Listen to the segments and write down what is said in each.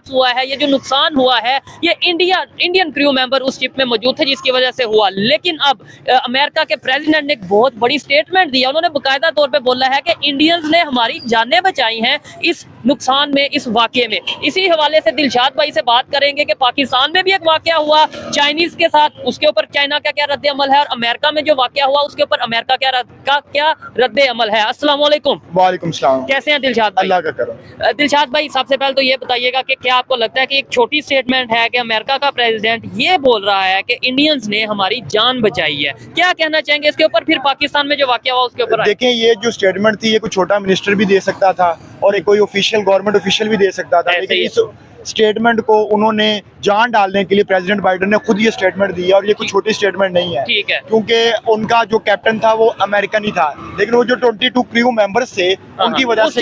Loss हुआ है, ये जो नुकसान हुआ है, ये इंडियन क्रू मेंबर उस शिप में मौजूद थे जिसकी वजह से हुआ। लेकिन अब अमेरिका के प्रेसिडेंट ने एक बहुत बड़ी स्टेटमेंट दिया। उन्होंने बाकायदा तौर पे बोला है कि इंडियंस ने हमारी जानें बचाई हैं इस नुकसान में, इस वाकये में। इसी हवाले से दिलशाद भाई से बात करेंगे कि पाकिस्तान में भी एक वाकया हुआ चाइनीज के साथ, उसके ऊपर चाइना का क्या रद्द अमल है, और अमेरिका में जो वाकया हुआ उसके ऊपर अमेरिका क्या रद्द अमल है। अस्सलाम वालेकुम। वालेकुम सलाम। कैसे हैं दिलशाद भाई? अल्लाह का करम। दिलशाद भाई, सबसे पहले तो ये बताइएगा कि क्या आपको लगता है कि एक छोटी स्टेटमेंट है कि अमेरिका का प्रेसिडेंट ये बोल रहा है कि इंडियंस ने हमारी जान बचाई है, क्या कहना चाहेंगे इसके ऊपर? फिर पाकिस्तान में जो वाकया हुआ उसके ऊपर देखें, ये जो स्टेटमेंट थी ये कोई छोटा मिनिस्टर भी दे सकता था और एक कोई ऑफिशियल गवर्नमेंट ऑफिशियल भी दे सकता था, लेकिन इस स्टेटमेंट को उन्होंने जान डालने के लिए प्रेसिडेंट बाइडेन ने खुद ये स्टेटमेंट दी है। और ये कोई छोटी स्टेटमेंट नहीं है, ठीक है, क्योंकि उनका जो कैप्टन था वो अमेरिकन ही था, लेकिन वो जो 22 क्रू मेंबर्स थे उनकी वजह से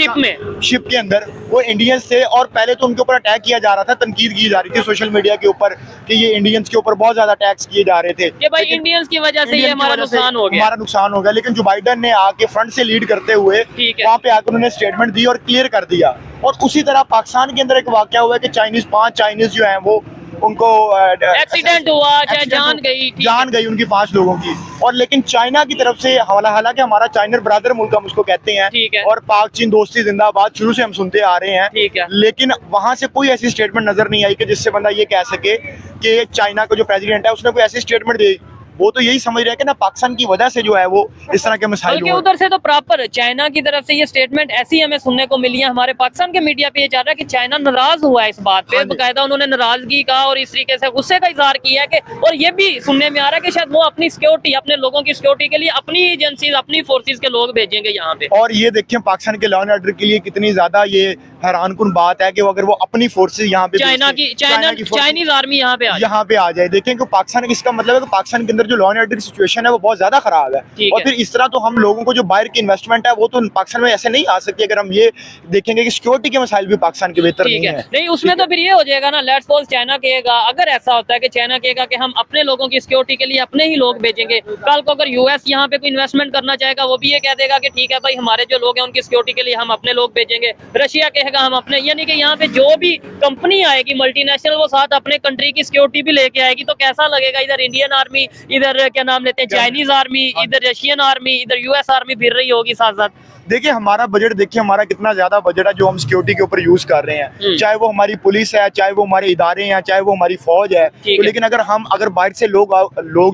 शिप के अंदर वो इंडियंस थे। और पहले तो उनके ऊपर अटैक किया जा रहा था, तनकीद की जा रही थी सोशल मीडिया के ऊपर कि ये इंडियंस के ऊपर बहुत ज्यादा अटैक्स किए जा रहे थे कि भाई इंडियंस की वजह से ये हमारा नुकसान हो गया। लेकिन जो बाइडेन ने आके फ्रंट से लीड करते हुए वहाँ पे आकर उन्होंने स्टेटमेंट दी और क्लियर कर दिया। और उसी तरह पाकिस्तान के अंदर एक वाकया हुआ है कि 5 चाइनीज जो हैं वो उनको एक्सीडेंट हुआ, चाहे जान गई उनकी 5 लोगों की। और लेकिन चाइना की तरफ से, हालांकि हमारा चाइना ब्रदर मुल्क हम उसको कहते हैं, और पाक चीन दोस्ती जिंदाबाद शुरू से हम सुनते आ रहे हैं, लेकिन वहां से कोई ऐसी स्टेटमेंट नजर नहीं आई कि जिससे बंदा ये कह सके कि चाइना का जो प्रेसिडेंट है उसने कोई ऐसी स्टेटमेंट दी। वो तो यही समझ रहे हैं कि ना पाकिस्तान की वजह से जो है वो इस तरह के मसाइल हुए। उधर से तो प्रॉपर चाइना की तरफ से ये स्टेटमेंट ऐसी हमें सुनने को मिली है। हमारे पाकिस्तान के मीडिया पे ये चाह रहा है कि चाइना नाराज हुआ है इस बात पे, बाकायदा उन्होंने नाराजगी का और इस तरीके से गुस्से का इजहार किया है कि, और ये भी सुनने में आ रहा है कि शायद वो अपनी सिक्योरिटी, अपने लोगों की सिक्योरिटी के लिए अपनी एजेंसी, अपनी फोर्सेज के लोग भेजेंगे यहाँ पे। और ये देखिए पाकिस्तान के लॉ एंड ऑर्डर के लिए कितनी ज्यादा ये हैरानकुन बात है कि अगर वो अपनी फोर्सेज यहाँ पे चाइनीज आर्मी यहाँ पे आ जाए। देखें कि पाकिस्तान, इसका मतलब है कि पाकिस्तान के अंदर जो लॉ एंड ऑर्डर की सिचुएशन है वो बहुत ज्यादा खराब है। और फिर इस तरह तो हम लोगों को जो बाहर की इन्वेस्टमेंट है वो तो पाकिस्तान में ऐसे नहीं आ सकती अगर हम ये देखेंगे कि सिक्योरिटी के मसाइल भी पाकिस्तान के बेहतर नहीं है। नहीं, उसमें तो फिर ये हो जाएगा ना, लेट्स सपोज चाइना कहेगा, अगर ऐसा होता है कि चाइना कहेगा कि हम अपने लोगों की सिक्योरिटी के लिए अपने ही लोग भेजेंगे, कल को अगर यूएस यहाँ पे कोई इन्वेस्टमेंट करना चाहेगा वो भी ये कह देगा कि ठीक है भाई, हमारे जो लोग हैं उनकी सिक्योरिटी के लिए हम अपने लोग भेजेंगे। रशिया कहेगा हम अपने, यानी कि यहाँ पे जो भी कंपनी आएगी मल्टीनेशनल वो साथ अपने कंट्री की सिक्योरिटी भी लेके आएगी। तो कैसा लगेगा, इधर इंडियन आर्मी, इधर क्या नाम लेते हैं चाइनीज आर्मी, इधर रशियन आर्मी, इधर यूएस आर्मी फिर रही होगी साथ साथ। देखिए हमारा बजट, देखिए हमारा कितना ज्यादा बजट है जो हम सिक्योरिटी के ऊपर यूज कर रहे हैं, चाहे वो हमारी पुलिस है, चाहे वो हमारे इदारे हैं, चाहे वो हमारी फौज है। तो लेकिन अगर बाहर से लोग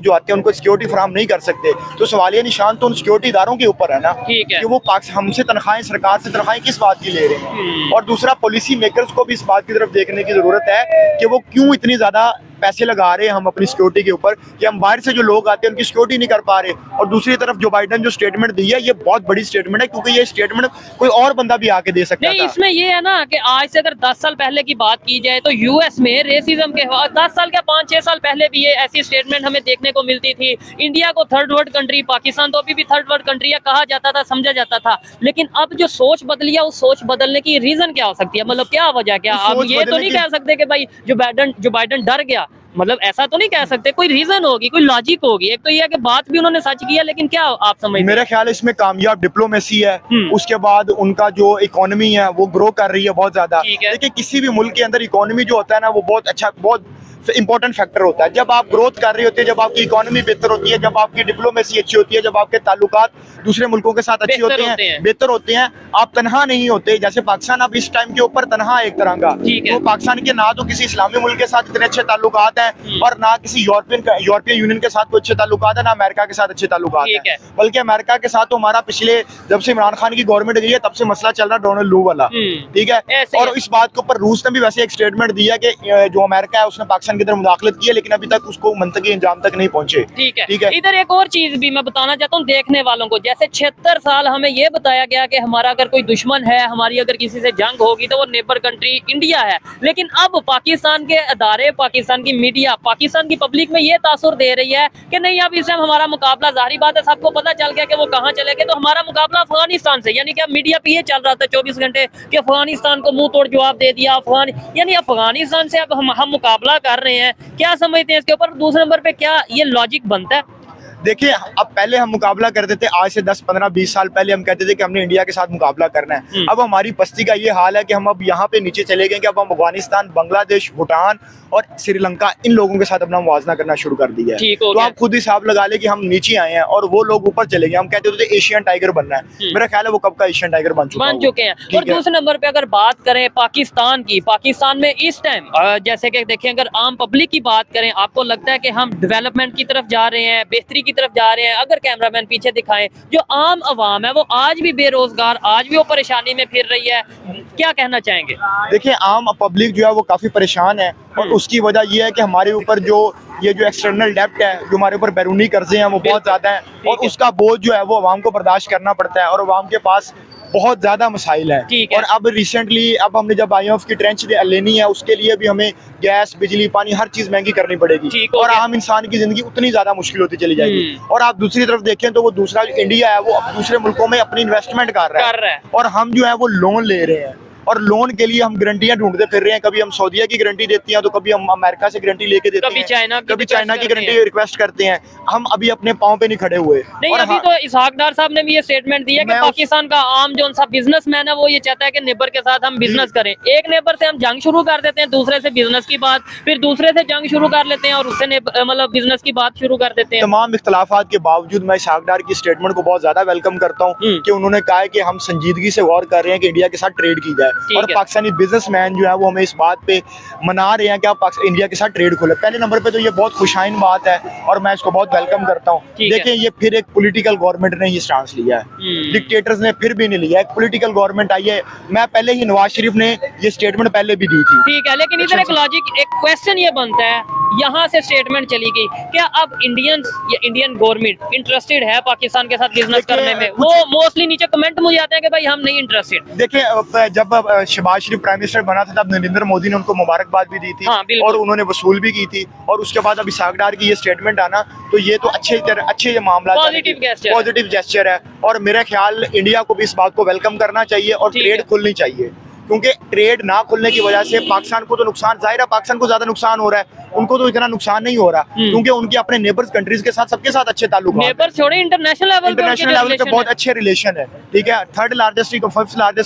जो आते हैं उनको सिक्योरिटी फराहम नहीं कर सकते तो सवालिया निशान तो उन सिक्योरिटी इदारों के ऊपर है ना, कि वो हमसे तनख्वाहें, सरकार से तनख्वाहें किस बात की ले रहे हैं। और दूसरा, पॉलिसी मेकर्स को भी इस बात की तरफ देखने की जरूरत है कि वो क्यों इतनी ज्यादा पैसे लगा रहे हैं हम अपनी सिक्योरिटी के ऊपर, कि हम बाहर से जो लोग आते हैं उनकी सिक्योरिटी नहीं कर पा रहे। और दूसरी तरफ जो बाइडेन जो स्टेटमेंट दी है ये बहुत बड़ी स्टेटमेंट है, क्योंकि ये स्टेटमेंट कोई और बंदा भी आके दे सकता है। नहीं, इसमें ये है ना कि आज से अगर 10 साल पहले की बात की जाए तो यूएस में रेसिज्म के 10 साल क्या 5-6 साल पहले भी ये ऐसी स्टेटमेंट हमें देखने को मिलती थी। इंडिया को थर्ड वर्ल्ड कंट्री, पाकिस्तान तो अभी भी थर्ड वर्ल्ड कंट्री कहा जाता था, समझा जाता था। लेकिन अब जो सोच बदली है, उस सोच बदलने की रीजन क्या हो सकती है? मतलब क्या वजह, क्या अब ये तो नहीं कह सकते कि भाई जो बाइडेन डर गया, मतलब ऐसा तो नहीं कह सकते, कोई रीजन होगी, कोई लॉजिक होगी। एक तो ये है कि बात भी उन्होंने सच किया, लेकिन क्या आप समझते? मेरा ख्याल है इसमें कामयाब डिप्लोमेसी है, उसके बाद उनका जो इकोनॉमी है वो ग्रो कर रही है बहुत ज्यादा। देखिए किसी भी मुल्क के अंदर इकोनॉमी जो होता है ना वो बहुत अच्छा, बहुत इंपॉर्टेंट फैक्टर होता है। जब आप ग्रोथ कर रही होती है, जब आपकी इकोनॉमी बेहतर होती है, जब आपकी डिप्लोमेसी अच्छी होती है, जब आपके ताल्लुकात दूसरे मुल्कों के साथ अच्छे होते हैं, बेहतर होते हैं, आप तनहा नहीं होते। जैसे पाकिस्तान अब इस टाइम के ऊपर तनहा एक तरह का, तो पाकिस्तान के ना तो किसी इस्लामी मुल्क के साथ इतने अच्छे ताल्लुकात हैं और ना किसी यूरोपियन यूनियन के साथ कोई अच्छे ताल्लुकात है, ना अमेरिका के साथ अच्छे ताल्लुकात हैं। बल्कि अमेरिका के साथ तो हमारा पिछले, जब से इमरान खान की गवर्नमेंट गई है तब से मसला चल रहा है डोनाल्ड लू वाला, ठीक है। और इस बात के ऊपर रूस ने भी वैसे एक स्टेटमेंट दिया कि जो अमेरिका है उसने पाकिस्तान की तरफ मुदाखलत की है, लेकिन अभी तक उसको मंतकी अंजाम तक नहीं पहुंचे। ठीक है। इधर एक और चीज भी मैं बताना चाहता हूँ देखने वालों को, जैसे 76 साल हमें ये बताया गया कि हमारा अगर कोई दुश्मन है, हमारी अगर किसी से जंग होगी तो वो नेबर कंट्री इंडिया है। लेकिन अब पाकिस्तान के अदारे, पाकिस्तान की मीडिया, पाकिस्तान की पब्लिक में ये तासुर दे रही है कि नहीं अब इस टाइम हमारा मुकाबला, जाहिर बात है सबको पता चल गया कि वो कहाँ चले गए, तो हमारा मुकाबला अफगानिस्तान से। यानी कि अब मीडिया पे ये चल रहा था 24 घंटे कि अफगानिस्तान को मुंह तोड़ जवाब दे दिया, यानी अफगानिस्तान से अब हम मुकाबला कर रहे हैं। क्या समझते हैं इसके ऊपर? दूसरे नंबर पे क्या ये लॉजिक बनता है? देखिए, अब पहले हम मुकाबला करते थे, आज से 10, 15, 20 साल पहले हम कहते थे कि हमने इंडिया के साथ मुकाबला करना है। अब हमारी पस्ती का ये हाल है कि हम अब यहाँ पे नीचे चले गए कि अब हम अफगानिस्तान, बांग्लादेश, भूटान और श्रीलंका, इन लोगों के साथ अपना मुवाजना करना शुरू कर दिया है। तो आप खुद हिसाब लगा ले कि हम नीचे आए हैं और वो लोग ऊपर चले गए। हम कहते थे एशियन टाइगर बनना है, मेरा ख्याल है वो कब का एशियन टाइगर बन चुके हैं। और दूसरे नंबर पे अगर बात करें पाकिस्तान की, पाकिस्तान में इस टाइम जैसे कि देखें, अगर आम पब्लिक की बात करें, आपको लगता है कि हम डेवलपमेंट की तरफ जा रहे हैं, बेहतरी की तरफ जा रहे हैं? अगर कैमरामैन पीछे दिखाएं, जो आम आवाम है वो आज भी बेरोजगार, आज भी वो परेशानी में फिर रही है, क्या कहना चाहेंगे? देखिए, आम पब्लिक जो है वो काफी परेशान है और उसकी वजह ये है कि हमारे ऊपर जो ये जो एक्सटर्नल डेब्ट है, जो हमारे ऊपर बैरूनी कर्जे हैं वो बहुत ज्यादा है और उसका बोझ जो है वो आवाम को बर्दाश्त करना पड़ता है और आवाम के पास बहुत ज्यादा मसाइल है। और अब रिसेंटली अब हमने जब IMF की ट्रेंच लेनी है, उसके लिए भी हमें गैस, बिजली, पानी, हर चीज महंगी करनी पड़ेगी और आम इंसान की जिंदगी उतनी ज्यादा मुश्किल होती चली जाएगी। और आप दूसरी तरफ देखें तो वो दूसरा जो इंडिया है वो अब दूसरे मुल्कों में अपनी इन्वेस्टमेंट कर रहा है और हम जो है वो लोन ले रहे हैं और लोन के लिए हम गारंटियां ढूंढते फिर रहे हैं। कभी हम सऊदीया की गारंटी देते हैं, तो कभी हम अमेरिका से गारंटी लेके देते हैं, कभी चाइना की गारंटी रिक्वेस्ट करते हैं। हम अभी अपने पांव पे नहीं खड़े हुए। नहीं, अभी तो इसहाक डार साहब ने भी ये स्टेटमेंट दिया कि पाकिस्तान का आम जो सा बिजनेसमैन है वो ये चाहता है कि नेबर के साथ हम बिजनेस करें। एक नेबर से हम जंग शुरू कर देते हैं, दूसरे से बिजनेस की बात, फिर दूसरे से जंग शुरू कर लेते हैं और उससे मतलब बिजनेस की बात शुरू कर देते हैं। तमाम इख्तलाफात के बावजूद मैं इसहाक डार की स्टेटमेंट को बहुत ज्यादा वेलकम करता हूँ कि उन्होंने कहा है कि हम संजीदगी से गौर कर रहे हैं कि इंडिया के साथ ट्रेड की जाए और पाकिस्तानी बिजनेसमैन जो है वो हमें इस बात पे मना रहे हैं कि आप इंडिया के साथ ट्रेड खोले। पहले नंबर पे तो ये बहुत खुशाइन बात है और मैं इसको बहुत वेलकम करता हूँ। देखिए, ये फिर एक पॉलिटिकल गवर्नमेंट ने ये स्टांस लिया है, डिक्टेटर्स ने फिर भी नहीं लिया। एक पॉलिटिकल गवर्नमेंट आई है। मैं पहले ही नवाज शरीफ ने ये स्टेटमेंट पहले भी दी थी, ठीक है, लेकिन इधर एक लॉजिक, एक क्वेश्चन ये बनता है, यहाँ से स्टेटमेंट चली गई, क्या अब इंडियन गवर्नमेंट इंटरेस्टेड है पाकिस्तान के साथ बिजनेस करने में? वो मोस्टली नीचे कमेंट मुझे आते हैं कि भाई हम नहीं इंटरेस्टेड। देखिए, जब शहबाज शरीफ प्राइम मिनिस्टर बना था तब नरेंद्र मोदी ने उनको मुबारकबाद भी दी थी और उन्होंने वसूल भी की थी और उसके बाद अब इसहाक डार की ये स्टेटमेंट आना, तो ये तो अच्छे मामला, पॉजिटिव जेस्चर है और मेरा ख्याल इंडिया को भी इस बात को वेलकम करना चाहिए और ट्रेड खुलनी चाहिए, क्योंकि ट्रेड ना खुलने की वजह से पाकिस्तान को तो नुकसान, जाहिर है पाकिस्तान को ज्यादा नुकसान हो रहा है, उनको तो इतना नुकसान नहीं हो रहा क्योंकि उनके अपने नेबर्स कंट्रीज के साथ सबके साथ अच्छे ताल्लुक हैं, नेबर छोड़े इंटरनेशनल लेवल पे बहुत अच्छे रिलेशन है। ठीक है, थर्ड लार्जेस्ट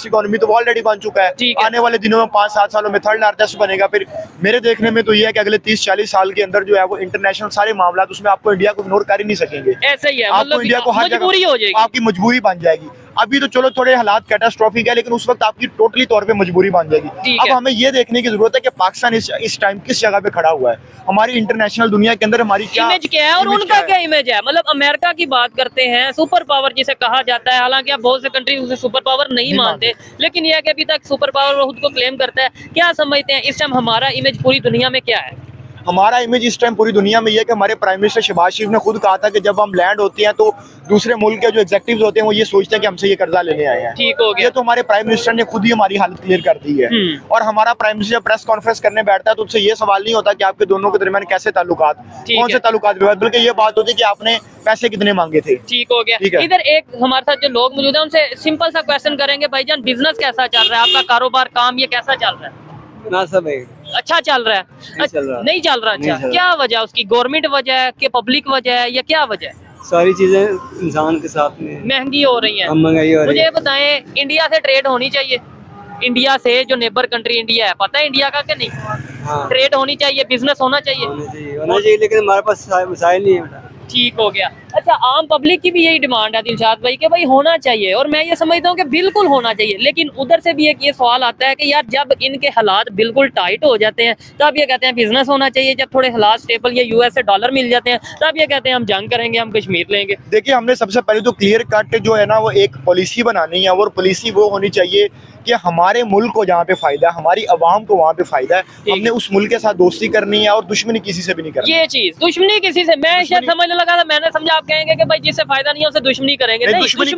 इकोनॉमी तो ऑलरेडी बन चुका है, आने वाले दिनों में 5-7 सालों में थर्ड लार्जेस्ट बनेगा। फिर मेरे देखने में तो ये है कि अगले 30-40 साल के अंदर जो है वो इंटरनेशनल सारे मामला, उसमें आपको इंडिया को इग्नोर कर ही नहीं सकेंगे। ऐसा ही है, आपको इंडिया को हर जगह हो जाएगी, आपकी मजबूरी बन जाएगी। अभी तो चलो थोड़े हालात कैटास्ट्रोफिक है, लेकिन उस वक्त आपकी टोटली तौर पे मजबूरी बन जाएगी। अब हमें ये देखने की जरूरत है कि पाकिस्तान इस टाइम किस जगह पे खड़ा हुआ है, हमारी इंटरनेशनल दुनिया के अंदर हमारी क्या इमेज क्या है और उनका क्या इमेज है। मतलब अमेरिका की बात करते हैं, सुपर पावर जिसे कहा जाता है, हालांकि आप बहुत से कंट्री उसे सुपर पावर नहीं मानते, लेकिन यह कि अभी तक सुपर पावर खुद को क्लेम करता है। क्या समझते हैं इस टाइम हमारा इमेज पूरी दुनिया में क्या है? हमारा इमेज इस टाइम पूरी दुनिया में ये है कि हमारे प्राइम मिनिस्टर शहबाज शरीफ ने खुद कहा था कि जब हम लैंड होते हैं तो दूसरे मुल्क के जो एग्जेक्टिव्स होते हैं वो ये सोचते हैं कि हमसे ये कर्जा लेने आए हैं। ठीक हो गया, ये तो हमारे प्राइम मिनिस्टर ने खुद ही हमारी हालत क्लियर कर दी है। और हमारा प्राइम मिनिस्टर प्रेस कॉन्फ्रेंस करने बैठता है तो उससे ये सवाल नहीं होता कि आपके दोनों के दरमियान कैसे ताल्लुकात, कौन से ताल्लुकात, बल्कि ये बात होती है कि आपने पैसे कितने मांगे थे। ठीक हो गया। इधर एक हमारे साथ जो लोग मौजूद है उनसे सिंपल सा क्वेश्चन करेंगे, भाईजान बिजनेस कैसा चल रहा है, आपका कारोबार, काम ये कैसा चल रहा है? ना सब है, अच्छा चल रहा है, नहीं चल रहा। अच्छा, क्या वजह, उसकी गवर्नमेंट वजह है कि पब्लिक वजह है या क्या वजह है? सारी चीजें इंसान के साथ में महंगी हो रही है, महंगाई हो रही है। मुझे बताएं, इंडिया से ट्रेड होनी चाहिए, इंडिया से जो नेबर कंट्री इंडिया है, पता है इंडिया का क्या नहीं? हाँ। ट्रेड होनी चाहिए, बिजनेस होना चाहिए, लेकिन हमारे पास मसाइल नहीं है। ठीक हो गया। अच्छा, आम पब्लिक की भी यही डिमांड है दिलशाद भाई कि भाई होना चाहिए, और मैं ये समझता हूँ कि बिल्कुल होना चाहिए, लेकिन उधर से भी एक ये सवाल आता है कि यार जब इनके हालात बिल्कुल टाइट हो जाते हैं तब ये कहते हैं बिजनेस होना चाहिए, जब थोड़े हालात स्टेबल या US से डॉलर मिल जाते हैं तब ये कहते हैं हम जंग करेंगे, हम कश्मीर लेंगे। देखिए, हमने सबसे पहले तो क्लियर कट जो है ना वो एक पॉलिसी बनानी है, और पॉलिसी वो होनी चाहिए कि हमारे मुल्क को जहाँ पे फायदा है, हमारी आवाम को वहाँ पे फायदा है, हमने उस मुल्क के साथ दोस्ती करनी है और दुश्मनी किसी से भी नहीं करनी। ये चीज दुश्मनी किसी से, मैं शायद समझने लगा था, मैंने समझा आप कहेंगे कि भाई जिससे फायदा नहीं है उसे दुश्मनी करेंगे। नहीं, दुश्मनी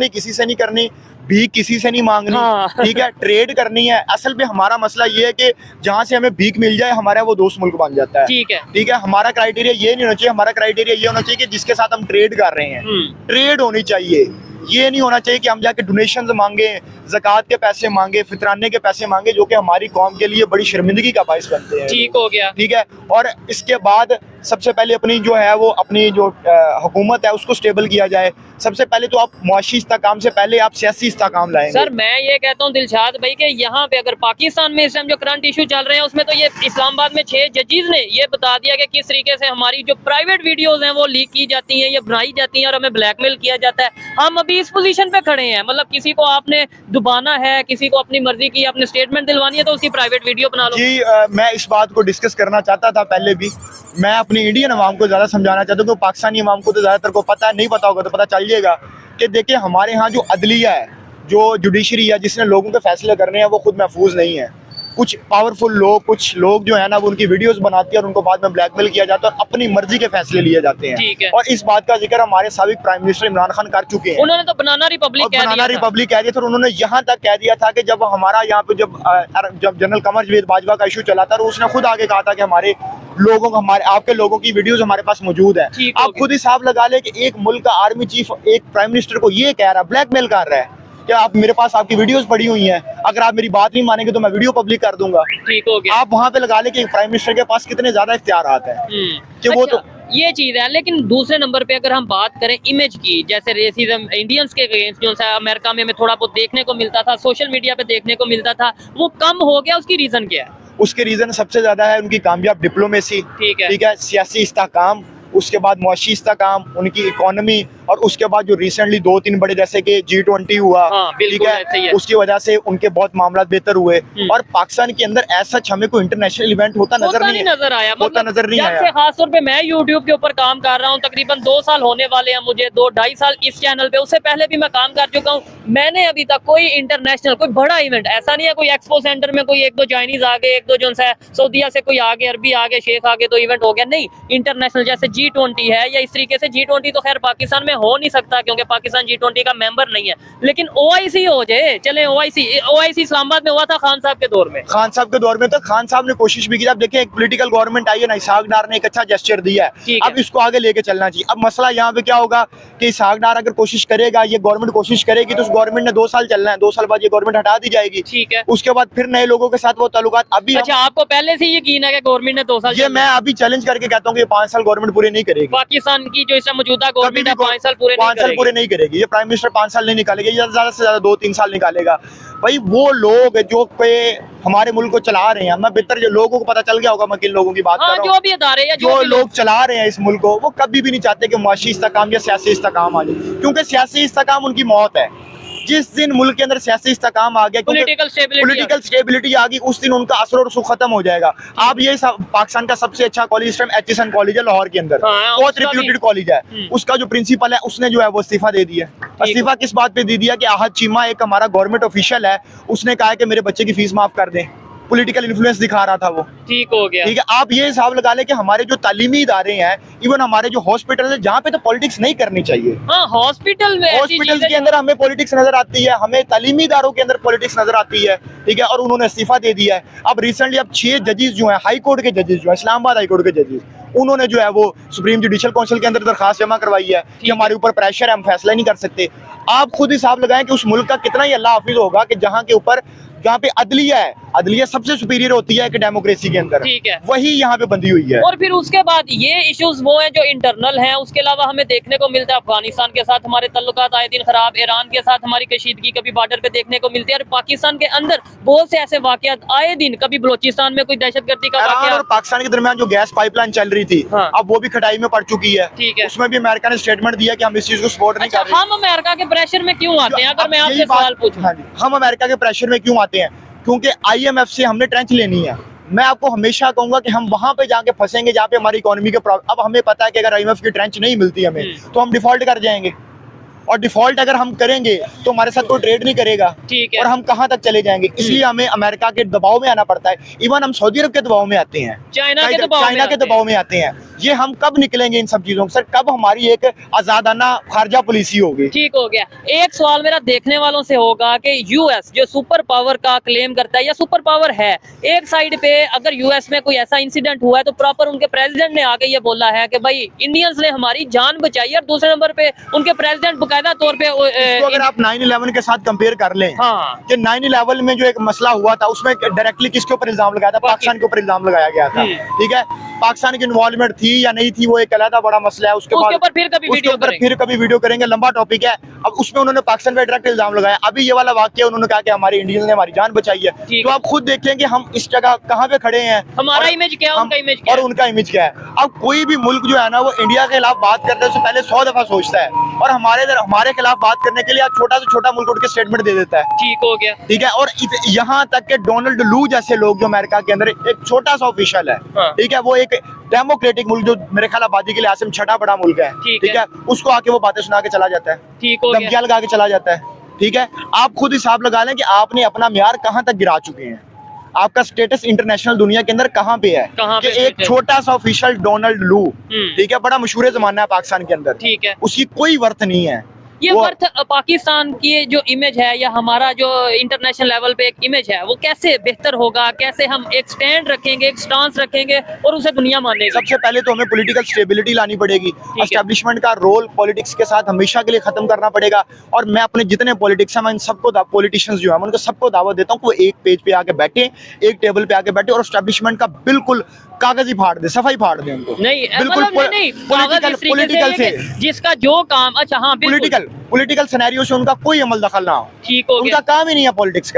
किसी से नहीं करनी, भीख किसी से नहीं मांगनी। हाँ। ठीक है, ट्रेड करनी है। असल में हमारा मसला ये है कि जहाँ से हमें भीख मिल जाए हमारा वो दोस्त मुल्क बन जाता है। ठीक है, हमारा क्राइटेरिया ये नहीं होना चाहिए, हमारा क्राइटेरिया ये होना चाहिए कि जिसके साथ हम ट्रेड कर रहे हैं ट्रेड होनी चाहिए। ये नहीं होना चाहिए कि हम जाके डोनेशन मांगे, ज़कात के पैसे मांगे, फितराने के पैसे मांगे, जो कि हमारी कौम के लिए बड़ी शर्मिंदगी का बाइस बनते हैं। ठीक हो गया। ठीक है, और इसके बाद सबसे पहले अपनी जो है वो अपनी जो हुकूमत है उसको स्टेबल किया जाए। सबसे पहले तो आप मुआशी इस्तेहकाम से पहले आप सियासी इस्तेहकाम लाएंगे। सर मैं ये कहता हूँ दिलशाद भाई कि यहाँ पे अगर पाकिस्तान में इस टाइम जो करंट इशू चल रहे हैं उसमें तो ये इस्लामाबाद में 6 जजेस ने ये बता दिया कि किस तरीके से हमारी जो प्राइवेट वीडियोस हैं वो लीक की जाती हैं या बनाई जाती हैं और हमें ब्लैकमेल किया जाता है। हम अभी इस पोजीशन पे खड़े हैं, मतलब किसी को आपने दुबाना है, किसी को अपनी मर्जी की अपने स्टेटमेंट दिलवानी है तो उसकी प्राइवेट वीडियो बना लो। जी मैं इस बात को डिस्कस करना चाहता था पहले भी। मैं अपनी इंडियन अवाम को ज़्यादा समझाना चाहता हूँ क्योंकि पाकिस्तानी अवाम को तो ज़्यादातर को पता है, नहीं पता होगा तो पता चल जाएगा कि देखिए हमारे यहाँ जो अदलिया है, जो जुडिशरी है जिसने लोगों के फैसले करने हैं वो खुद महफूज नहीं है। कुछ पावरफुल लोग, कुछ लोग जो है ना वो उनकी वीडियोस बनाती है और उनको बाद में ब्लैकमेल किया जाता है और अपनी मर्जी के फैसले लिए जाते हैं। और इस बात का जिक्र हमारे साबिक प्राइम मिनिस्टर इमरान खान कर चुके हैं। उन्होंने तो बनाना रिपब्लिक कह दिया था और उन्होंने यहाँ तक कह दिया था कि जब हमारा यहाँ पे जब जनरल कमर जवेद बाजवा का इशू चला था तो उसने खुद आगे कहा था कि हमारे लोगों को, हमारे आपके लोगों की वीडियोस हमारे पास मौजूद है। आप खुद हिसाब लगा ले कि एक मुल्क का आर्मी चीफ एक प्राइम मिनिस्टर को ये कह रहा है, ब्लैकमेल कर रहा है क्या आप मेरे पास आपकी वीडियोस पड़ी हुई हैं, अगर आप मेरी बात नहीं मानेंगे तो मैं वीडियो पब्लिक कर दूंगा। ठीक हो गया। आप वहाँ पे लगा ले कि प्राइम मिनिस्टर के पास कितने ज्यादा इख्तियारात हैं कि वो तो ये चीज है। लेकिन दूसरे नंबर पे अगर हम बात करें इमेज की, जैसे रेसिज्म इंडियंस के अगेंस्ट जो है अमेरिका में हमें थोड़ा बहुत देखने को मिलता था, सोशल मीडिया पे देखने को मिलता था, वो कम हो गया। उसकी रीजन क्या है? उसके रीजन सबसे ज्यादा है उनकी कामयाब डिप्लोमेसी, ठीक है, सियासी इस्तेहकाम, उसके बाद मुआशी इस्तेहकाम, उनकी इकोनॉमी, और उसके बाद जो रिसेंटली 2-3 बड़े जैसे कि G20 हुआ, ठीक है, उसकी वजह से उनके बहुत मामला बेहतर हुए। और पाकिस्तान के अंदर ऐसा हमें कोई इंटरनेशनल इवेंट होता नजर नहीं आया। खास तौर पे मैं यूट्यूब के ऊपर काम कर रहा हूँ, तकरीबन 2 साल होने वाले हैं मुझे, 2-2.5 साल इस चैनल पे, उससे पहले भी मैं काम कर चुका हूँ। मैंने अभी तक कोई इंटरनेशनल कोई बड़ा इवेंट ऐसा नहीं है, कोई एक्सपो सेंटर में कोई 1-2 चाइनीज आ गए, 1-2 जो है सऊदीया से कोई आ गए, अरबी आ गए, शेख आ गए तो इवेंट हो गया। नहीं, इंटरनेशनल जैसे G20 है या इस तरीके से G20 तो खैर पाकिस्तान में हो नहीं सकता क्योंकि पाकिस्तान G20 का मेंबर नहीं है, लेकिन OIC हो जाए, चले OIC इस्लामाबाद में हुआ था खान साहब के दौर में। खान साहब के दौर में तो खान साहब ने कोशिश भी की। अब देखिए एक पॉलिटिकल गवर्नमेंट आई है ना, इसहाक डार ने एक अच्छा जेस्चर दिया है, अब इसको आगे लेके चलना चाहिए। अब मसला यहाँ पे क्या होगा कि इसहाक डार अगर कोशिश करेगा, ये गवर्नमेंट कोशिश करेगी तो उस गवर्नमेंट ने 2 साल चलना है, 2 साल बाद ये गवर्नमेंट हटा दी जाएगी, ठीक है, उसके बाद फिर नए लोगों के साथ वो ताल्लुकात। अभी अच्छा आपको पहले से यकीन है कि गवर्नमेंट ने 2 साल? ये मैं अभी चैलेंज करके कहता हूँ कि 5 साल गवर्नमेंट पूरे नहीं करेगी। पाकिस्तान की जो इस मौजूदा गवर्नमेंट है 5 साल पूरे नहीं करेगी। ये प्राइम मिनिस्टर 5 साल नहीं निकालेगा, ज्यादा से ज्यादा 2-3 साल निकालेगा। भाई वो लोग जो हमारे मुल्क को चला रहे हैं, मैं बेहतर जो लोगों को पता चल गया होगा मैं किन लोगों की बात कर रहा हूं, जो भी अदारे या जो लोग चला रहे हैं इस मुल्क को, वो कभी भी नहीं चाहते कि मुआशी इस्तेहकाम या सियासी इस्तेहकाम आ जाए, क्योंकि सियासी इस्तेहकाम उनकी मौत है। जिस दिन मुल्क के अंदर सियासी इस्तेहकाम आ गया, पॉलिटिकल स्टेबिलिटी आ गई, उस दिन उनका असर और सुख खत्म हो जाएगा। आप ये पाकिस्तान का सबसे अच्छा कॉलेज इस टाइम एचएसएन कॉलेज है लाहौर के अंदर, बहुत रिप्यूटेड कॉलेज है, उसका जो प्रिंसिपल है उसने जो है वो इस्तीफा दे दिया। इस्तीफा किस बात पे दे दिया कि आहद चीमा एक हमारा गवर्नमेंट ऑफिशियल है, उसने कहा कि मेरे बच्चे की फीस माफ कर दें। पॉलिटिकल इन्फ्लुएंस दिखा रहा था वो, ठीक हो गया, ठीक है। आप ये हिसाब लगा ले कि हमारे जो तालीमी इदारे हैं, इवन हमारे जो हॉस्पिटल है, जहाँ पे तो पॉलिटिक्स नहीं करनी चाहिए, हॉस्पिटल के अंदर हमें पॉलिटिक्स नजर आती है, हमें तालीमी इदारों के अंदर पॉलिटिक्स नजर आती है, ठीक है। और उन्होंने इस्तीफा दे दिया है। अब रिसेंटली अब 6 जजेस जो है हाई कोर्ट के जजेस जो है, इस्लामाबाद हाई कोर्ट के जजेस, उन्होंने जो है वो सुप्रीम जुडिशल काउंसिल के अंदर दरखास्त जमा करवाई है कि हमारे ऊपर प्रेशर है, हम फैसला नहीं कर सकते। आप खुद हिसाब लगाएं कि उस मुल्क का कितना ही अल्लाह हाफिज होगा कि जहाँ के ऊपर, जहाँ पे अदलिया है, अदलिया सबसे सुपीरियर होती है एक डेमोक्रेसी के अंदर, ठीक है, वही यहाँ पे बंधी हुई है। और फिर उसके बाद ये इश्यूज वो हैं जो इंटरनल हैं, उसके अलावा हमें देखने को मिलता है अफगानिस्तान के साथ हमारे ताल्लुकात आए दिन खराब, ईरान के साथ हमारी कशीदगी कभी बॉर्डर पे देखने को मिलती है, और पाकिस्तान के अंदर बहुत से ऐसे वाकयात आए दिन, कभी बलोचिस्तान में कोई दहशतगर्दी का वाकया, और पाकिस्तान के दरमियान जो गैस पाइपलाइन चल रही थी, अब वो भी खटाई में पड़ चुकी है, ठीक है, उसमें भी अमेरिका ने स्टेटमेंट दिया कि हम इस चीज को सपोर्ट नहीं कर रहे। हम अमेरिका के प्रेशर में क्यों आते हैं? अगर मैं आपसे सवाल पूछूं, हम अमेरिका के प्रेशर में क्यों आते हैं? क्योंकि IMF से हमने ट्रेंच लेनी है। मैं आपको हमेशा कहूंगा कि हम वहां पे जाके फंसेंगे जहाँ पे हमारी इकोनॉमी के प्रॉब्लम। अब हमें पता है कि अगर IMF की ट्रेंच नहीं मिलती हमें तो हम डिफॉल्ट कर जाएंगे, और डिफॉल्ट अगर हम करेंगे तो हमारे साथ कोई ट्रेड नहीं करेगा, ठीक है, और हम कहाँ तक चले जाएंगे। इसलिए हमें अमेरिका के दबाव में आना पड़ता है, इवन हम सऊदी अरब के दबाव में आते हैं, चाइना के दबाव में आते हैं। ये हम कब निकलेंगे इन सब चीजों से? सर कब हमारी एक आजादाना खारजा पॉलिसी होगी? ठीक हो गया। एक सवाल मेरा देखने वालों से होगा कि यूएस जो सुपर पावर का क्लेम करता है या सुपर पावर है, एक साइड पे अगर यूएस में कोई ऐसा इंसिडेंट हुआ है तो प्रॉपर उनके प्रेसिडेंट ने आके ये बोला है कि भाई इंडियंस ने हमारी जान बचाई, और दूसरे नंबर पे उनके प्रेसिडेंट बकायदा तौर पे अगर आप 9/11 के साथ कंपेयर कर लें, हाँ, कि 9/11 में जो एक मसला हुआ था उसमें डायरेक्टली किसके ऊपर इल्जाम लगाया था? पाकिस्तान के ऊपर इल्जाम लगाया गया था, ठीक है, पाकिस्तान की इन्वॉल्वमेंट थी थी या नहीं थी वो एक अलग बड़ा मसला है। उसके ऊपर फिर कभी वीडियो करेंगे, लंबा टॉपिक है। अब उसमें उन्होंने पाकिस्तान पे डायरेक्ट इल्जाम लगाया। अभी ये वाला वाक्य उन्होंने कहा कि हमारे इंडियंस ने हमारी जान बचाई है। तो आप खुद देखें कि हम इस जगह कहाँ पे खड़े हैं, हमारा इमेज क्या है, उनका इमेज क्या और है, उनका इमेज क्या है। अब कोई भी मुल्क जो है ना वो इंडिया के खिलाफ बात करने से पहले 100 दफा सोचता है, और हमारे खिलाफ बात करने के लिए आज छोटा से छोटा मुल्क उठ के स्टेटमेंट दे देता है। ठीक हो गया, ठीक है। और यहाँ तक के डोनाल्ड लू जैसे लोग जो अमेरिका के अंदर एक छोटा सा ऑफिशियल है, ठीक है, वो एक डेमोक्रेटिक मुल्क जो मेरे ख्याल आबादी के लिए आसिम छठा बड़ा मुल्क है, ठीक है, उसको आके वो बातें सुना के चला जाता है, धमकियां लगा के चला जाता है। ठीक है। आप खुद हिसाब लगा लें कि आपने अपना म्यार कहां तक गिरा चुके हैं, आपका स्टेटस इंटरनेशनल दुनिया के अंदर कहां पे है कि एक छोटा सा ऑफिशियल डोनाल्ड लू, ठीक है, बड़ा मशहूर जमाना है पाकिस्तान के अंदर, ठीक है, उसकी कोई वर्थ नहीं है। ये वर्थ पाकिस्तान की जो इमेज है या हमारा जो इंटरनेशनल लेवल पे एक इमेज है वो कैसे बेहतर होगा, कैसे हम एक स्टैंड रखेंगे, एक स्टांस रखेंगे और उसे दुनिया मानेगी? सबसे पहले तो हमें पॉलिटिकल स्टेबिलिटी लानी पड़ेगी। एस्टेब्लिशमेंट का रोल पॉलिटिक्स के साथ हमेशा के लिए खत्म करना पड़ेगा। और मैं अपने जितने पॉलिटिक्स हैं मैं इन सबको पॉलिटिशियंस जो है मैं उनको सबको दावत देता हूँ कि वो एक पेज पे आके बैठे, एक टेबल पे आके बैठे और एस्टेब्लिशमेंट का बिल्कुल कागज ही फाड़ दे, सफाई फाड़ दे उनको। नहीं बिल्कुल पॉलिटिकल से जिसका जो काम, अच्छा हाँ, पॉलिटिकल सिनेरियो से उनका कोई अमल दखल ना हो। ठीक हो गया, उनका काम ही नहीं है पॉलिटिक्स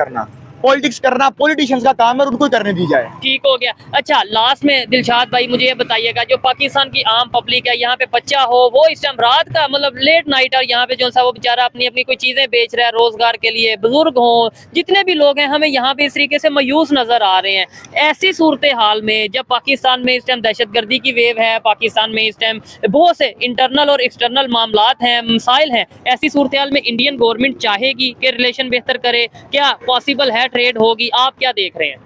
करना पॉलिटिशियंस का काम है, उनको करने दी जाए। ठीक हो गया। अच्छा, लास्ट में दिलशाद भाई मुझे ये बताइएगा, जो पाकिस्तान की आम पब्लिक है, यहाँ पे बच्चा हो वो इस टाइम रात का मतलब लेट नाइट और यहाँ पे जो सा वो बेचारा अपनी अपनी कोई चीजें बेच रहा है रोजगार के लिए, बुजुर्ग हो, जितने भी लोग हैं, हमें यहाँ पे इस तरीके से मायूस नजर आ रहे हैं। ऐसी सूरत हाल में जब पाकिस्तान में इस टाइम दहशतगर्दी की वेव है, पाकिस्तान में इस टाइम बहुत से इंटरनल और एक्सटर्नल मामलात हैं, मसाइल हैं, ऐसी सूरत हाल में इंडियन गवर्नमेंट चाहेगी कि रिलेशन बेहतर करे? क्या पॉसिबल है ट्रेड होगी? आप क्या देख रहे हैं?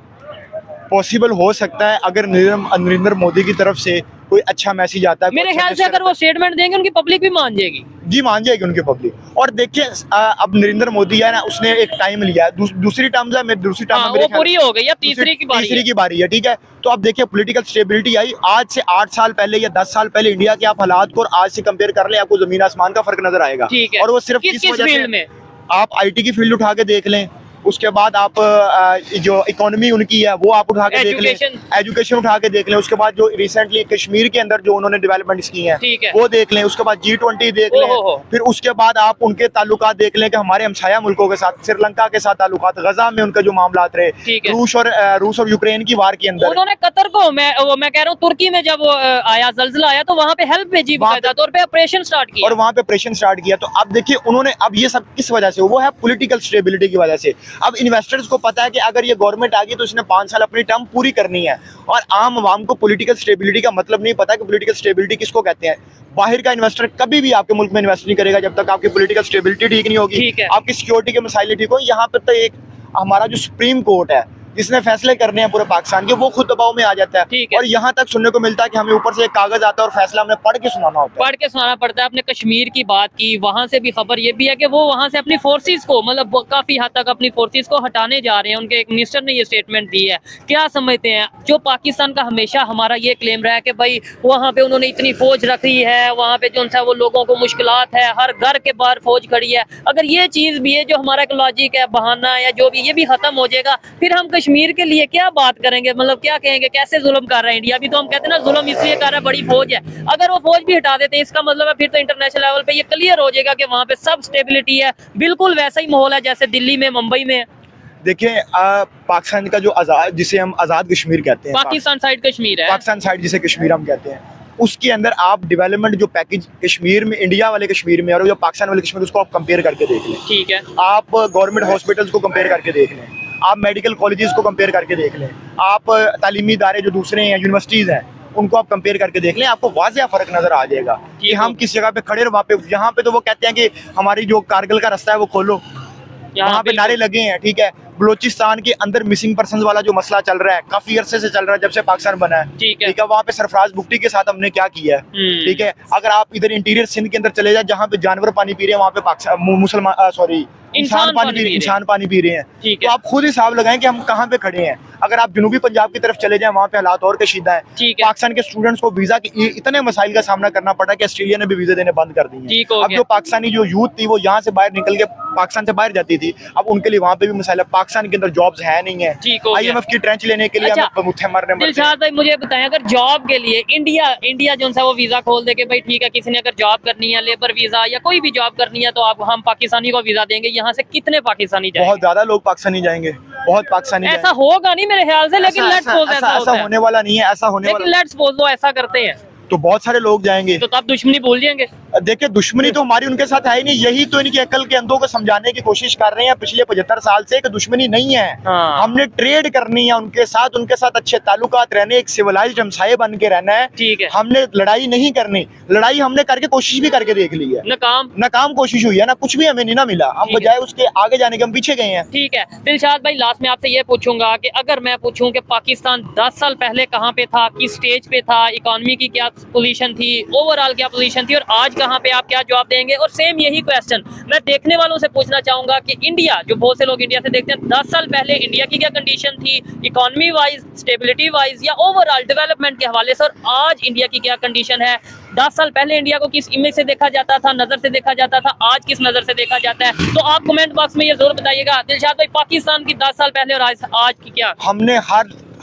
पॉसिबल हो सकता है अगर नरेंद्र मोदी की तरफ से कोई अच्छा मैसेज आता है। मेरे ख्याल से अगर वो स्टेटमेंट देंगे उनकी पब्लिक भी मान जाएगी। जी मान जाएगी उनकी पब्लिक। और देखिए अब नरेंद्र मोदी है ना, उसने एक टाइम लिया है, दूसरी टर्म है, दूसरी टर्म वो पूरी हो गई, अब तीसरी की बारी है। ठीक है। तो अब देखिए पॉलिटिकल स्टेबिलिटी आई आज से 8 साल पहले या 10 साल पहले इंडिया के आप हालात को और आज से कंपेयर कर ले, आपको जमीन आसमान का फर्क नजर आएगा। और वो सिर्फ किस फील्ड में? आप IT की फील्ड उठा के देख लें, उसके बाद आप जो इकोनॉमी उनकी है वो आप उठा के देख लें, एजुकेशन उठा के देख लें, उसके बाद जो रिसेंटली कश्मीर के अंदर जो उन्होंने डेवलपमेंट्स की हैं वो देख लें, उसके बाद G20 देख लें, फिर उसके बाद आप उनके ताल्लुकात देख लें कि हमारे हमसाया मुल्कों के साथ, श्रीलंका के साथ ताल्लुकात, गजा में उनका जो मामलात रहे, रूस और यूक्रेन की वार के अंदर उन्होंने कतर को, मैं कह रहा हूँ तुर्की में जब आया जल्जला आया तो वहाँ पे हेल्प भेजी, तौर पे ऑपरेशन स्टार्ट किया, और वहाँ पे ऑपरेशन स्टार्ट किया। तो अब देखिए उन्होंने, अब ये सब किस वजह से, वो है पॉलिटिकल स्टेबिलिटी की वजह से। अब इन्वेस्टर्स को पता है कि अगर ये गवर्नमेंट आ गई तो इसने 5 साल अपनी टर्म पूरी करनी है, और आम आवाम को पॉलिटिकल स्टेबिलिटी का मतलब नहीं पता कि पॉलिटिकल स्टेबिलिटी किसको कहते हैं। बाहर का इन्वेस्टर कभी भी आपके मुल्क में इन्वेस्ट नहीं करेगा जब तक आपकी पॉलिटिकल स्टेबिलिटी ठीक नहीं होगी, आपकी सिक्योरिटी के मसाइल ठीक हो। यहाँ पर तो एक हमारा जो सुप्रीम कोर्ट है जिसने फैसले करने हैं पूरे पाकिस्तान के, वो खुद दबाव में आ जाता है। और यहाँ तक सुनने को मिलता है कि हमें ऊपर से एक कागज आता है और फैसला हमने पढ़ के सुनाना होता है। पढ़ के सुनाना पड़ता है। आपने कश्मीर की बात की, वहाँ से भी खबर ये भी है कि वो वहाँ से अपनी फोर्सेस को, मतलब काफी हद तक अपनी फोर्सेस को हटाने जा रहे हैं। उनके एक मिनिस्टर ने ये स्टेटमेंट दी है। क्या समझते हैं, जो पाकिस्तान का हमेशा हमारा ये क्लेम रहा है कि भाई वहाँ पे उन्होंने इतनी फौज रखी है, वहाँ पे जो सा वो लोगों को मुश्किलात है, हर घर के बाहर फौज खड़ी है, अगर ये चीज भी है जो हमारा एक लॉजिक है, बहाना है, जो भी, ये भी खत्म हो जाएगा, फिर हम कश्मीर के लिए क्या बात करेंगे? मतलब क्या कहेंगे, कैसे जुल्म कर रहा है इंडिया भी? तो हम कहते हैं ना जुल्म इसलिए कर रहा है, बड़ी फौज है। अगर वो फौज भी हटा देते हैं इसका मतलब है फिर तो इंटरनेशनल लेवल पे ये क्लियर हो जाएगा कि वहाँ पे सब स्टेबिलिटी है, बिल्कुल वैसा ही माहौल है जैसे दिल्ली में, मुंबई में। देखिए पाकिस्तान का जो आजाद, जिसे हम आजाद कश्मीर कहते हैं, पाकिस्तान साइड कश्मीर है, पाकिस्तान साइड जिसे कश्मीर हम कहते हैं, उसके अंदर आप डेवलपमेंट जो पैकेज कश्मीर में, इंडिया वाले कश्मीर में और जो पाकिस्तान वाले कश्मीर, उसको आप कंपेयर करके देख लें। ठीक है। आप गवर्नमेंट हॉस्पिटल्स को कंपेयर करके देख लें, आप मेडिकल कॉलेजेस को कंपेयर करके देख लें, आप तालीमी इदारे जो दूसरे हैं, यूनिवर्सिटीज़ हैं, उनको आप कंपेयर करके देख लें, आपको वाज़ेह फ़र्क नज़र आ जाएगा कि हम किस जगह पे खड़े हैं। वहाँ पे, यहाँ पे तो वो कहते हैं कि हमारी जो कारगिल का रास्ता है वो खोलो, वहाँ पे नारे लगे हैं। ठीक है। बलोचिस्तान के अंदर मिसिंग पर्सन वाला जो मसला चल रहा है, काफी अरसे से चल रहा है जब से पाकिस्तान बना है। ठीक है। वहाँ पे सरफराज भुट्टी के साथ हमने क्या किया है। ठीक है। अगर आप इधर इंटीरियर सिंध के अंदर चले जाए, जहाँ पे जानवर पानी पी रहे हैं, वहाँ पे मुसलमान, सॉरी, इंसान पानी पी रहे हैं। तो आप खुद हिसाब लगाएं कि हम कहाँ पे खड़े हैं। अगर आप जनूबी पंजाब की तरफ चले जाएं, वहाँ पे हालात और कशीदा है। पाकिस्तान के स्टूडेंट्स को वीजा की इतने मसाइल का सामना करना पड़ा कि ऑस्ट्रेलिया ने भी वीजा देने बंद कर दिए हैं। अब जो पाकिस्तानी जो यूथ थी वो यहाँ से बाहर निकल के पाकिस्तान से बाहर जाती थी, अब उनके लिए वहाँ पे भी मसाइल है। पाकिस्तान के अंदर जॉब्स है नहीं है, IMF की ट्रेंच लेने के लिए मुझे मरने दिलशाद भाई मुझे बताएं, अगर जॉब के लिए इंडिया जो सा वो वीजा खोल दे के भाई ठीक है, किसी ने अगर जॉब करनी है, लेबर वीजा या कोई भी जॉब करनी है, तो आप हम पाकिस्तानी को वीजा देंगे, यहाँ से कितने पाकिस्तानी जाएंगे? बहुत ज्यादा लोग पाकिस्तानी जाएंगे, बहुत पाकिस्तानी। ऐसा होगा नहीं मेरे ख्याल से, लेकिन ऐसा होने वाला नहीं है, ऐसा होने वाला। लेट्स सपोज वो ऐसा करते हैं तो बहुत सारे लोग जाएंगे, तो तब दुश्मनी भूल जाएंगे। देखिए दुश्मनी तो हमारी उनके साथ है ही नहीं, यही तो इनकी अकल के अंधों को समझाने की कोशिश कर रहे हैं पिछले 75 साल से कि दुश्मनी नहीं है। हमने ट्रेड करनी है उनके साथ अच्छे ताल्लुकात रहने, एक सिविलाइज्ड हमसाये बन के रहना है। ठीक है, हमने लड़ाई नहीं करनी। लड़ाई हमने करके कोशिश भी करके देख ली है, नाकाम कोशिश हुई है ना, कुछ भी हमें नहीं ना मिला। हम बजाय उसके आगे जाने के हम पीछे गए हैं। ठीक है दिलशाद भाई, लास्ट में आपसे ये पूछूंगा कि अगर मैं पूछूं कि पाकिस्तान 10 साल पहले कहाँ पे था, किस स्टेज पे था, इकोनॉमी की क्या पोजीशन थी, ओवरऑल क्या पोजीशन थी, और आज कहाँ पे, आप क्या जवाब देंगे? और सेम यही क्वेश्चन मैं देखने वालों से पूछना चाहूंगा कि इंडिया, जो बहुत से लोग इंडिया से देखते हैं, 10 साल पहले इंडिया की क्या कंडीशन थी, इकोनॉमी वाइज, स्टेबिलिटी वाइज या ओवरऑल डेवलपमेंट के हवाले से, और आज इंडिया की क्या कंडीशन है? 10 साल पहले इंडिया को किस इमेज से देखा जाता था, नजर से देखा जाता था, आज किस नजर से देखा जाता है? तो आप कमेंट बॉक्स में ये जरूर बताइएगा। दिलशाद भाई, पाकिस्तान की 10 साल पहले और आज की क्या? हमने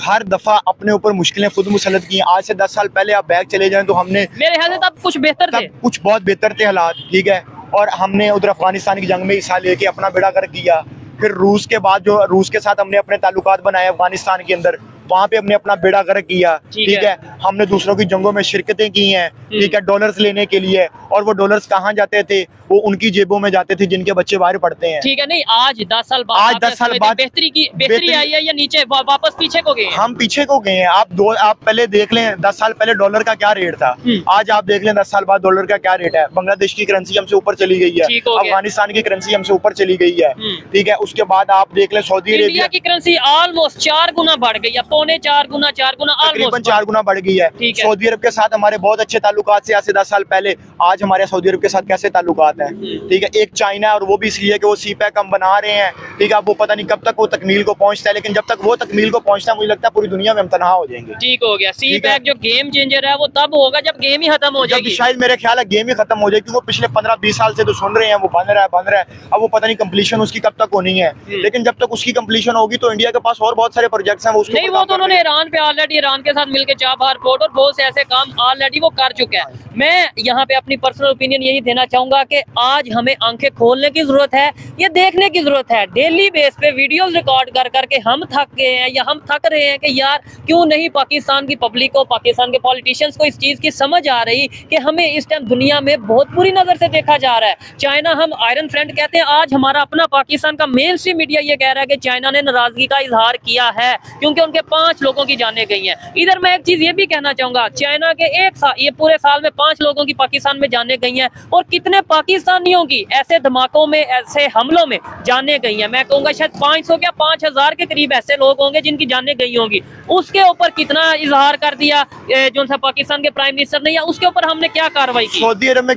हर दफा अपने ऊपर मुश्किलें खुद मुसल्लत की। आज से 10 साल पहले आप बैक चले जाएं तो हमने, मेरे ख्याल से तब कुछ बेहतर थे, कुछ बहुत बेहतर थे हालात। ठीक है, और हमने उधर अफगानिस्तान की जंग में हिस्सा लेके अपना बेड़ा गर्क किया। फिर रूस के बाद जो रूस के साथ हमने अपने ताल्लुकात बनाए अफगानिस्तान के अंदर, वहाँ पे हमने अपना बेड़ा गर्क किया। ठीक है, हमने दूसरों की जंगों में शिरकतें की हैं। ठीक है, डॉलर्स लेने के लिए, और वो डॉलर्स कहाँ जाते थे? वो उनकी जेबों में जाते थे जिनके बच्चे बाहर पढ़ते हैं। ठीक है, नहीं आज 10 साल बाद बेहतरी आई है या नीचे वापस पीछे को गए? हम पीछे को गए हैं। आप पहले देख लें 10 साल पहले डॉलर का क्या रेट था, आज आप देख लें 10 साल बाद डॉलर का क्या रेट है। बांग्लादेश की करेंसी हमसे ऊपर चली गई है, अफगानिस्तान की करेंसी हमसे ऊपर चली गई है। ठीक है, उसके बाद आप देख लें सऊदी अरेबिया की करेंसी ऑलमोस्ट 4 गुना बढ़ गई है, पौने 4 गुना, तकरीबन 4 गुना बढ़ गई है। सऊदी अरब के साथ हमारे बहुत अच्छे ताल्लुकात से आज से 10 साल पहले, आज हमारे सऊदी अरब के साथ कैसे ताल्लुकात हैं? ठीक है, एक चाइना है, और वो भी इसलिए कि वो CPEC हम बना रहे हैं। ठीक है, वो पता नहीं कब तक वो तकमील को पहुंचता है, लेकिन जब तक वो तकमील को पहुंचता है मुझे लगता है पूरी दुनिया में हम तनहा हो जाएंगे। ठीक हो गया, CPEC जो गेम चेंजर है वो तब होगा जब गेम ही खत्म हो जाएगी। शायद मेरे ख्याल है गेम ही खत्म हो जाएगी, क्योंकि पिछले 15-20 साल से तो सुन रहे हैं वो बन रहा है। अब वो पता नहीं कंप्लीशन उसकी कब तक होनी है, लेकिन जब तक उसकी कंप्लीशन होगी तो इंडिया के पास और बहुत सारे प्रोजेक्ट्स हैं। नहीं, वो तो उन्होंने ईरान पे ऑलरेडी, ईरान के साथ मिलकर चाबहार पोर्ट और बहुत से ऐसे काम ऑलरेडी वो कर चुके हैं। मैं यहाँ पे अपनी पर्सनल ओपिनियन यही देना चाहूंगा कि आज हमें आंखें खोलने की जरूरत है, ये देखने की जरूरत है। डेली बेस पे वीडियोस रिकॉर्ड कर करके हम थक गए हैं या हम थक रहे हैं कि यार क्यों नहीं पाकिस्तान की पब्लिक को, पाकिस्तान के पॉलिटिशियंस को इस चीज की समझ आ रही कि हमें इस टाइम दुनिया में बहुत बुरी नजर से देखा जा रहा है। चाइना हम आयरन फ्रेंड कहते हैं, आज हमारा अपना पाकिस्तान का मेन स्ट्रीम मीडिया ये कह रहा है कि चाइना ने नाराजगी का इजहार किया है क्योंकि उनके 5 लोगों की जानें गई हैं। इधर मैं एक चीज ये भी कहना चाहूंगा, चाइना के ये पूरे साल में 5 लोगों की पाकिस्तान में जानें गई हैं, और कितने पाकिस्तानियों की ऐसे धमाकों में, ऐसे हमलों में जानें गई हैं। मैं कहूंगा शायद 500 या 5000 के करीब ऐसे लोग होंगे जिनकी जानें गई होंगी। उसके ऊपर कितना इजहार कर दिया जो सा पाकिस्तान के प्राइम मिनिस्टर ने, या उसके ऊपर हमने क्या कार्रवाई की? सऊदी अरब में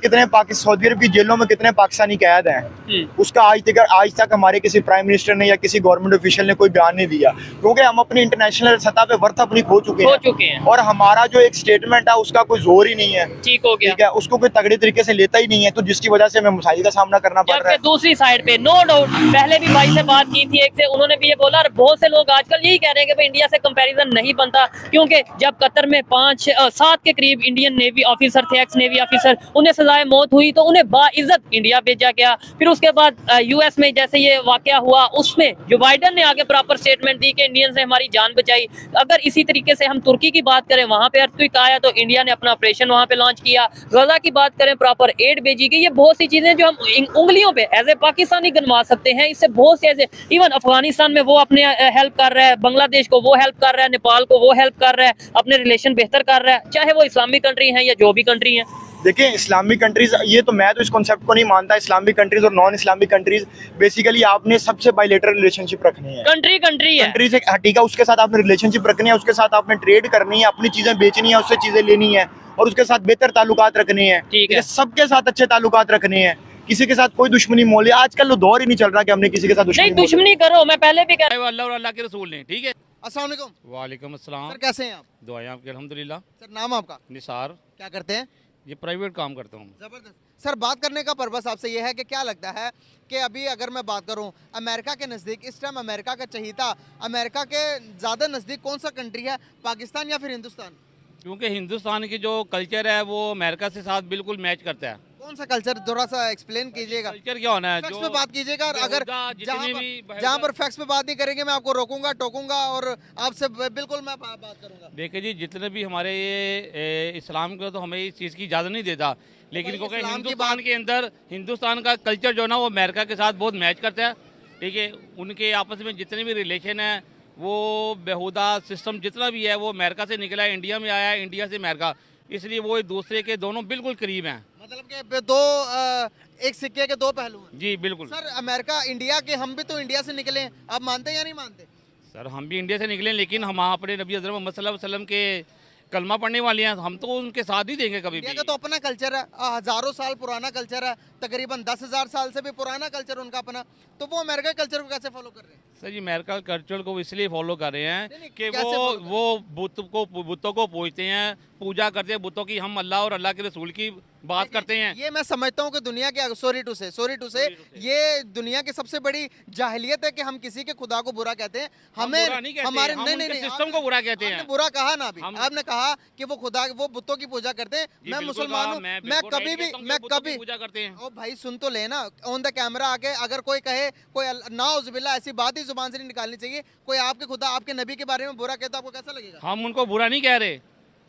सऊदी अरब की जेलों में कितने पाकिस्तानी कैद हैं, उसका आज तक हमारे किसी प्राइम मिनिस्टर ने या किसी गवर्नमेंट ऑफिशियल ने कोई बयान नहीं दिया, क्योंकि हम अपनी इंटरनेशनल सतह पे वर्थ अपनी खो चुके हैं और हमारा जो एक स्टेटमेंट है उसका कोई जोर ही नहीं है। ठीक हो गया, ठीक है, उसको कोई तगड़े तरीके से लेता ही नहीं है, तो जिसकी वजह से हमें मसाइल का सामना करना पड़ रहा है। दूसरी साइड पे नो डाउट, पहले भी भाई से बात की थी एक से, उन्होंने भी ये बोला, और बहुत से लोग आजकल यही कह रहे हैं कि भाई इंडिया से कंपैरिजन नहीं बनता, क्योंकि जब कतर में 5-7 के करीब इंडियन नेवी ऑफिसर थे, एक्स नेवी ऑफिसर, उन्हें सजाए मौत हुई तो उन्हें बाइज्जत इंडिया भेजा गया। फिर उसके बाद US में जैसे ये वाकया हुआ, उसमें जो बाइडन ने आगे प्रॉपर स्टेटमेंट दी कि इंडियंस ने हमारी जान बचाई। अगर इसी तरीके से हम तुर्की की बात करें, वहां पे अर्थक्वेक आया तो इंडिया ने अपना ऑपरेशन वहां पे लॉन्च किया। गजा की बात करें, प्रॉपर एड भेजी गई। ये बहुत सी चीजें जो हम उंगलियों पे एज ए पाकिस्तानी गिनवा सकते हैं। इससे बहुत से ऐसे, इवन अफगानिस्तान में वो अपने हेल्प कर रहा है, बांग्लादेश को वो हेल्प कर रहा है, नेपाल को वो हेल्प कर रहा है, अपने रिलेशन बेहतर कर रहा है, चाहे वो इस्लामिक कंट्री है या जो भी कंट्री है। देखिए इस्लामिक कंट्रीज, ये तो मैं तो इस कॉन्सेप्ट को नहीं मानता। इस्लामिक कंट्रीज और नॉन इस्लामिक कंट्रीज बेसिकली आपने सबसे बायलैटरल रिलेशनशिप रखनी है। कंट्री से ठीक है, उसके साथ आपने रिलेशनशिप रखनी है, उसके साथ आपने ट्रेड करनी है, अपनी चीजें बेचनी है, उससे चीजें लेनी है, और उसके साथ बेहतर ताल्लुकात रखने हैं, सबके साथ अच्छे ताल्लुकात रखने हैं। किसी के साथ कोई दुश्मनी मोल, आजकल तो दौर ही नहीं चल रहा कि हमने किसी के साथ नहीं दुश्मनी करो, मैं पहले भी कह अल्लाह और अल्लाह के रसूल ने, ठीक है। अस्सलाम वालेकुम। वालेकुम अस्सलाम। सर कैसे हैं आप? दुआएं आपकी अल्हम्दुलिल्लाह। सर नाम आपका? निसार। क्या करते हैं? ये प्राइवेट काम करता हूँ। जबरदस्त। सर बात करने का पर्पस आपसे ये है कि क्या लगता है कि अभी अगर मैं बात करूं अमेरिका के नज़दीक इस टाइम अमेरिका का चहीता अमेरिका के ज़्यादा नज़दीक कौन सा कंट्री है, पाकिस्तान या फिर हिंदुस्तान? क्योंकि हिंदुस्तान की जो कल्चर है वो अमेरिका से साथ बिल्कुल मैच करता है। कौन सा कल्चर, थोड़ा सा एक्सप्लेन कीजिएगा। कल्चर क्या होना है, फैक्ट्स जो पे बात कीजिएगा, और अगर जितनी जहाँ पर फैक्ट्स पे बात नहीं करेंगे मैं आपको रोकूंगा टोकूंगा और आपसे बिल्कुल मैं बात करूंगा। देखिए जी, जितने भी हमारे ये इस्लाम को तो हमें इस चीज़ की इजाज़त नहीं देता, लेकिन क्योंकि हिंदुस्तान के अंदर हिंदुस्तान का कल्चर जो है ना वो अमेरिका के साथ बहुत मैच करता है, ठीक है। उनके आपस में जितने भी रिलेशन है वो बेहुदा सिस्टम जितना भी है वो अमेरिका से निकला है, इंडिया में आया है, इंडिया से अमेरिका, इसलिए वो एक दूसरे के दोनों बिल्कुल करीब हैं। मतलब कि दो एक सिक्के के दो पहलू हैं। जी बिल्कुल। सर अमेरिका इंडिया के, हम भी तो इंडिया से निकले हैं, आप मानते हैं या नहीं मानते? सर हम भी इंडिया से निकले, लेकिन हम अपने नबी हज़रत मोहम्मद सल्लल्लाहु अलैहि वसल्लम के कलमा पढ़ने वाले हैं, हम तो उनके साथ ही देंगे कभी इंडिया भी। का तो अपना कल्चर है, हजारों साल पुराना कल्चर है, तकरीबन 10,000 साल से भी पुराना कल्चर उनका अपना, तो वो अमेरिका कल्चर को कैसे फॉलो कर रहे हैं? सर जी अमेरिका कल्चर को इसलिए फॉलो कर रहे हैं नहीं, कि कैसे follow कर वो बुतों को पूजते हैं, पूजा करते हैं बुतों की। हम अल्लाह और अल्लाह के रसूल की बात करते हैं। ये मैं समझता हूँ कि दुनिया के, सॉरी टू से ये दुनिया की सबसे बड़ी जाहिलियत है कि हम किसी के खुदा को बुरा कहते हैं। हमें बुरा नहीं कहते, हमारे हम नहीं उनके नहीं सिस्टम को बुरा कहते हैं। आपने बुरा कहा ना अभी, हम- आपने कहा कि वो खुदा, वो बुतों की पूजा करते हैं। जी, मैं बिल्कुल मुसलमान कहा, हूँ, मैं बिल्कुल कभी right भी कहता हूँ कि मैं बुतों की कभी पूजा करते हैं। ओ भाई सुन तो लेना, ऑन द कैमरा आके अगर कोई कहे, कोई नाउजुबिल्लाह, ऐसी बात ही जुबान से नहीं निकालनी चाहिए। कोई आपके खुदा, आपके नबी के बारे में बुरा कहता, आपको कैसा लगेगा? हम उनको बुरा नहीं कह रहे,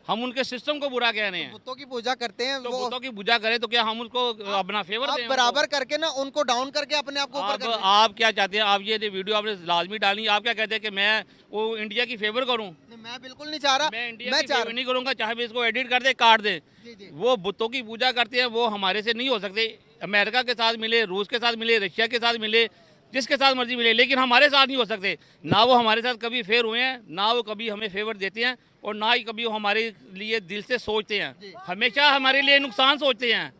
हम उनके सिस्टम को बुरा कह रहे हैं। बुतों की पूजा करते हैं तो वो, बुतों की पूजा करें तो क्या हम उनको अपना फेवर आप दें? बराबर करके ना उनको डाउन करके अपने आप को ऊपर आप कर रहे हैं। आप क्या चाहते हैं? आप ये वीडियो आपने लाजमी डालनी, आप क्या कहते हैं कि मैं वो इंडिया की फेवर करूं? नहीं, मैं बिल्कुल नहीं चाह रहा, मैं इंडिया मैं की चाह फेवर नहीं करूंगा, चाहे भी इसको एडिट कर दे, काट दे। जी जी वो बुतों की पूजा करते हैं, वो हमारे से नहीं हो सकते। अमेरिका के साथ मिले, रूस के साथ मिले, रशिया के साथ मिले, जिसके साथ मर्जी मिले, लेकिन हमारे साथ नहीं हो सकते। ना वो हमारे साथ कभी फेयर हुए हैं, ना वो कभी हमें फेवर देते हैं, और ना ही कभी वो हमारे लिए दिल से सोचते हैं। हमेशा हमारे लिए नुकसान सोचते हैं।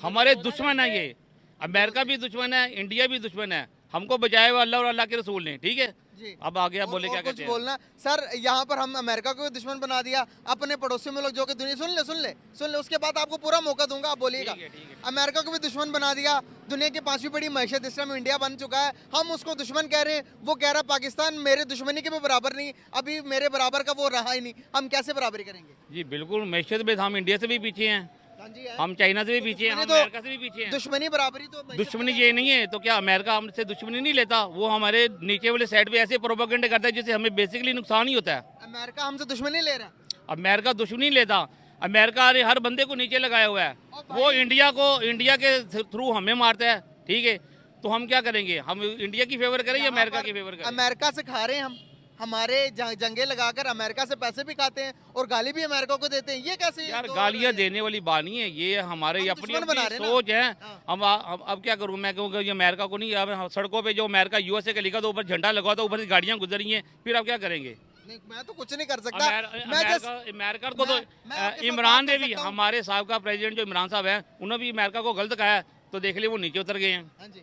हमारे दुश्मन है ये, अमेरिका भी दुश्मन है, इंडिया भी दुश्मन है। हमको बचाए हुआ अल्लाह और अल्लाह के रसूल ने, ठीक है। जी। अब आगे आप बोले और क्या कुछ कहते हैं? बोलना सर, यहाँ पर हम अमेरिका को भी दुश्मन बना दिया, अपने पड़ोसी मुल्क जो कि दुनिया, सुन ले, उसके बाद आपको पूरा मौका दूंगा, आप बोलिएगा। ठीक है। अमेरिका को भी दुश्मन बना दिया, दुनिया की 5वीं बड़ी मैशत इस टाइम इंडिया बन चुका है, हम उसको दुश्मन कह रहे हैं, वो कह रहा पाकिस्तान मेरे दुश्मनी के भी बराबर नहीं, अभी मेरे बराबर का वो रहा ही नहीं, हम कैसे बराबरी करेंगे? जी बिल्कुल, मैशत में हम इंडिया से भी पीछे हैं, हाँ जी है। हम चाइना से भी पीछे हैं, हम दुश्मनी तो- अमेरिका से भी पीछे हैं। दुश्मनी बराबरी तो दुश्मनी ये नहीं है तो क्या अमेरिका हमसे दुश्मनी नहीं लेता? वो हमारे नीचे वाले साइड पे ऐसे प्रोपेगेंडा करता है जिससे हमें बेसिकली नुकसान ही होता है। अमेरिका हमसे दुश्मनी ले रहा है। अमेरिका दुश्मनी लेता, अमेरिका ने हर बंदे को नीचे लगाया हुआ है। वो इंडिया के थ्रू हमें मारता है, ठीक है। तो हम क्या करेंगे? हम इंडिया की फेवर करें या अमेरिका की फेवर करें? अमेरिका से खा रहे हैं हम, हमारे जंगे लगाकर अमेरिका से पैसे भी खाते हैं और गाली भी अमेरिका को देते हैं, ये कैसे? यार गालियां देने वाली बात नहीं है, ये हमारे हम अपनी दुश्मन बना रहे हैं ना। सोच है। हाँ। अब क्या करूं मैं, क्योंकि ये अमेरिका को नहीं, अब सड़कों पे जो अमेरिका यूएसए का लिखा था, ऊपर झंडा लगा था, ऊपर से गाड़ियां गुजर रही हैं, फिर आप क्या करेंगे? नहीं, मैं तो कुछ नहीं कर सकता। मैं just- अमेरिका को तो मैं आपके साथ इमरान बात ने कर भी, सकता हूं। हमारे साहब का प्रेसिडेंट जो इमरान साहब हैं, उन्होंने भी अमेरिका को गलत कहा है, तो देख लिया वो नीचे उतर गए हैं। हाँ जी।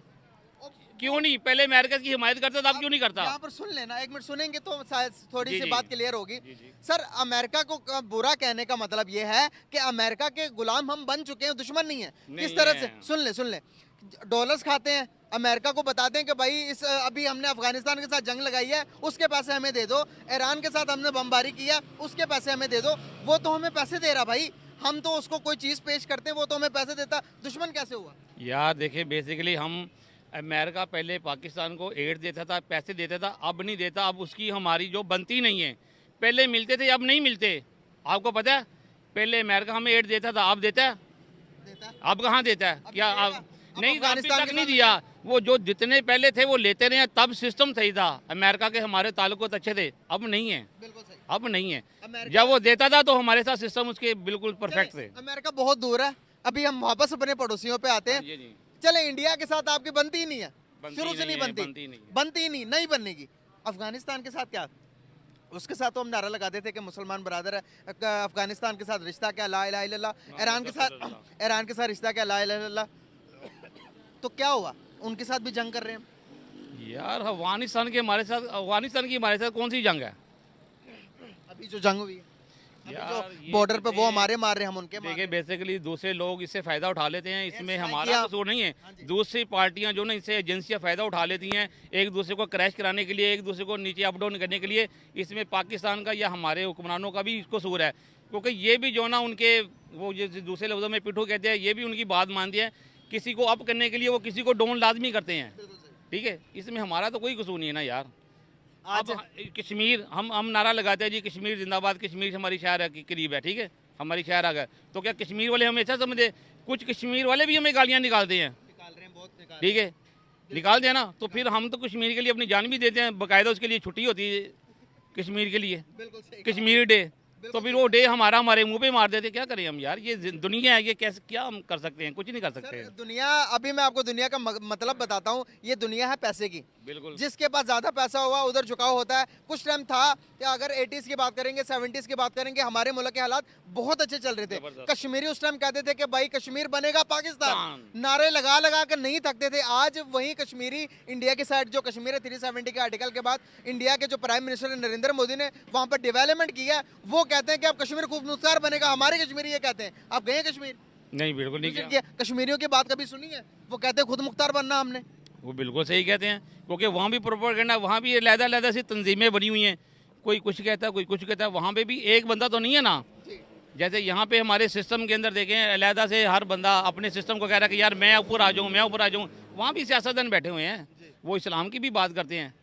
क्यों नहीं? पहले अमेरिका की हिमायत करता था, अब क्यों नहीं करता? यहाँ पर सुन लेना, एक मिनट सुनेंगे तो शायद थोड़ी जी, सी जी। बात क्लियर होगी। जी, जी। सर अमेरिका को बुरा कहने का मतलब ये है कि अमेरिका के गुलाम हम बन चुके हैं, दुश्मन नहीं है। किस नहीं तरह है। से? सुन ले, डॉलर्स खाते हैं, अमेरिका को बताते हैं कि भाई इस अभी हमने अफगानिस्तान के साथ जंग लगाई है, उसके पैसे हमें दे दो, ईरान के साथ हमने बमबारी की है, उसके पैसे हमें दे दो। वो तो हमें पैसे दे रहा भाई, हम तो उसको कोई चीज़ पेश करते हैं, वो तो हमें पैसे देता, दुश्मन कैसे हुआ? यार देखिए, बेसिकली हम अमेरिका पहले पाकिस्तान को एड देता था, पैसे देता था, अब नहीं देता। अब उसकी हमारी जो बनती नहीं है, पहले मिलते थे अब नहीं मिलते। आपको पता है, पहले अमेरिका हमें एड देता था, अब देता है? देता? अब कहाँ देता है? अब क्या देगा? अब अब नहीं, अभी अफगानिस्तान तक के नहीं साथ दिया। वो जो जितने पहले थे वो लेते रहे हैं, तब सिस्टम सही था, अमेरिका के हमारे ताल्लुकात अच्छे थे। अब नहीं है, बिल्कुल सही। अब नहीं है। अमेरिका- जब वो देता था तो हमारे साथ सिस्टम उसके बिल्कुल परफेक्ट थे। अमेरिका बहुत दूर है, अभी हम वापस अपने पड़ोसियों पे आते हैं। जी, जी। चले, इंडिया के साथ आपकी बनती ही नहीं है, बनती शुरू से नहीं नहीं है, बनती, बनती नहीं है। बनती ही नहीं बनेगी। अफगानिस्तान के साथ क्या? उसके साथ तो हम नारा लगाते थे कि मुसलमान बरादर है। अफगानिस्तान के साथ रिश्ता क्या? ला इलाहा इल्लल्लाह। ईरान के साथ रिश्ता क्या? ला इलाहा इल्लल्लाह। तो क्या हुआ, उनके साथ भी जंग कर रहे हैं यार अफगानिस्तान के हमारे साथ, अफगानिस्तान की हमारे साथ कौन सी जंग है? अभी जो जंग हुई है, अभी यार, जो ये बॉर्डर पे वो देखिए- हमारे मार रहे हैं, हम उनके मार देखिए रहे हैं। बेसिकली दूसरे लोग इससे फ़ायदा उठा लेते हैं, इसमें हाँ, हमारा किया। कसूर नहीं हाँ है। जी। दूसरी पार्टियां जो ना इससे एजेंसियां फ़ायदा उठा लेती हैं एक दूसरे को क्रैश कराने के लिए, एक दूसरे को नीचे अप डाउन करने के लिए। इसमें पाकिस्तान का या हमारे हुक्मरानों का भी कसूर है, क्योंकि ये भी जो ना उनके वो जो दूसरे लफ्ज़ों में पिट्ठू कहते हैं, ये भी उनकी बात मानते हैं। किसी को अप करने के लिए वो किसी को डाउन लाजमी करते हैं, ठीक है। इसमें हमारा तो कोई कसूर नहीं है ना यार। आज अब कश्मीर हम नारा लगाते हैं जी, कश्मीर जिंदाबाद, कश्मीर हमारी शहर है, करीब है, ठीक है, हमारी शहर आ गए। तो क्या कश्मीर वाले हमें ऐसा समझे? कुछ कश्मीर वाले भी हमें गालियाँ निकालते हैं, निकाल रहे हैं, बहुत निकाल ठीक है, निकाल देना। तो फिर हम तो कश्मीर के लिए अपनी जान भी देते हैं, बाकायदा उसके लिए छुट्टी होती है कश्मीर के लिए, बिल्कुल सही कश्मीर डे। तो फिर वो डे हमारे मुंह पे मार देते। क्या करें हम यार, ये दुनिया है, ये कैसे क्या हम कर सकते हैं? कुछ नहीं कर सकते। सर, दुनिया, अभी मैं आपको दुनिया का मतलब बताता हूँ। ये दुनिया है पैसे की, बिल्कुल जिसके पास ज्यादा पैसा हुआ उधर झुकाव होता है। कुछ टाइम था कि अगर 80s की बात करेंगे, 70s की बात करेंगे, हमारे मुल्क के हालात बहुत अच्छे चल रहे थे। जबरदस्त। कश्मीरी उस टाइम कहते थे कि भाई कश्मीर बनेगा पाकिस्तान, पाकिस्तान। नारे लगा लगा कर नहीं थकते थे। आज वही कश्मीरी इंडिया की साइड, जो कश्मीर है 370 के आर्टिकल के बाद इंडिया के जो प्राइम मिनिस्टर नरेंद्र मोदी ने वहां पर डेवलपमेंट किया है, वो कहते हैं कि अब कश्मीर खूब नुस्खार बनेगा। हमारे कश्मीरी ये कहते हैं। आप गए कश्मीर? नहीं, बिल्कुल नहीं विजिट किया। किया? कश्मीरियों की बात कभी सुनी है? वो कहते हैं खुद मुख्तार बनना हमने। वो बिल्कुल सही कहते हैं, क्योंकि वहाँ भी प्रोपेगेंडा, वहाँ भी अलग-अलग सी तंजीमें बनी हुई हैं। कोई कुछ कहता है, कोई कुछ कहता है। वहाँ पे भी एक बंदा तो नहीं है ना, जैसे यहाँ पे हमारे सिस्टम के अंदर देखें, अलहदा से हर बंदा अपने सिस्टम को कह रहा है कि यार मैं ऊपर आ जाऊँ, मैं ऊपर आ जाऊँ। वहाँ भी सियासतदान बैठे हुए हैं, वो इस्लाम की भी बात करते हैं,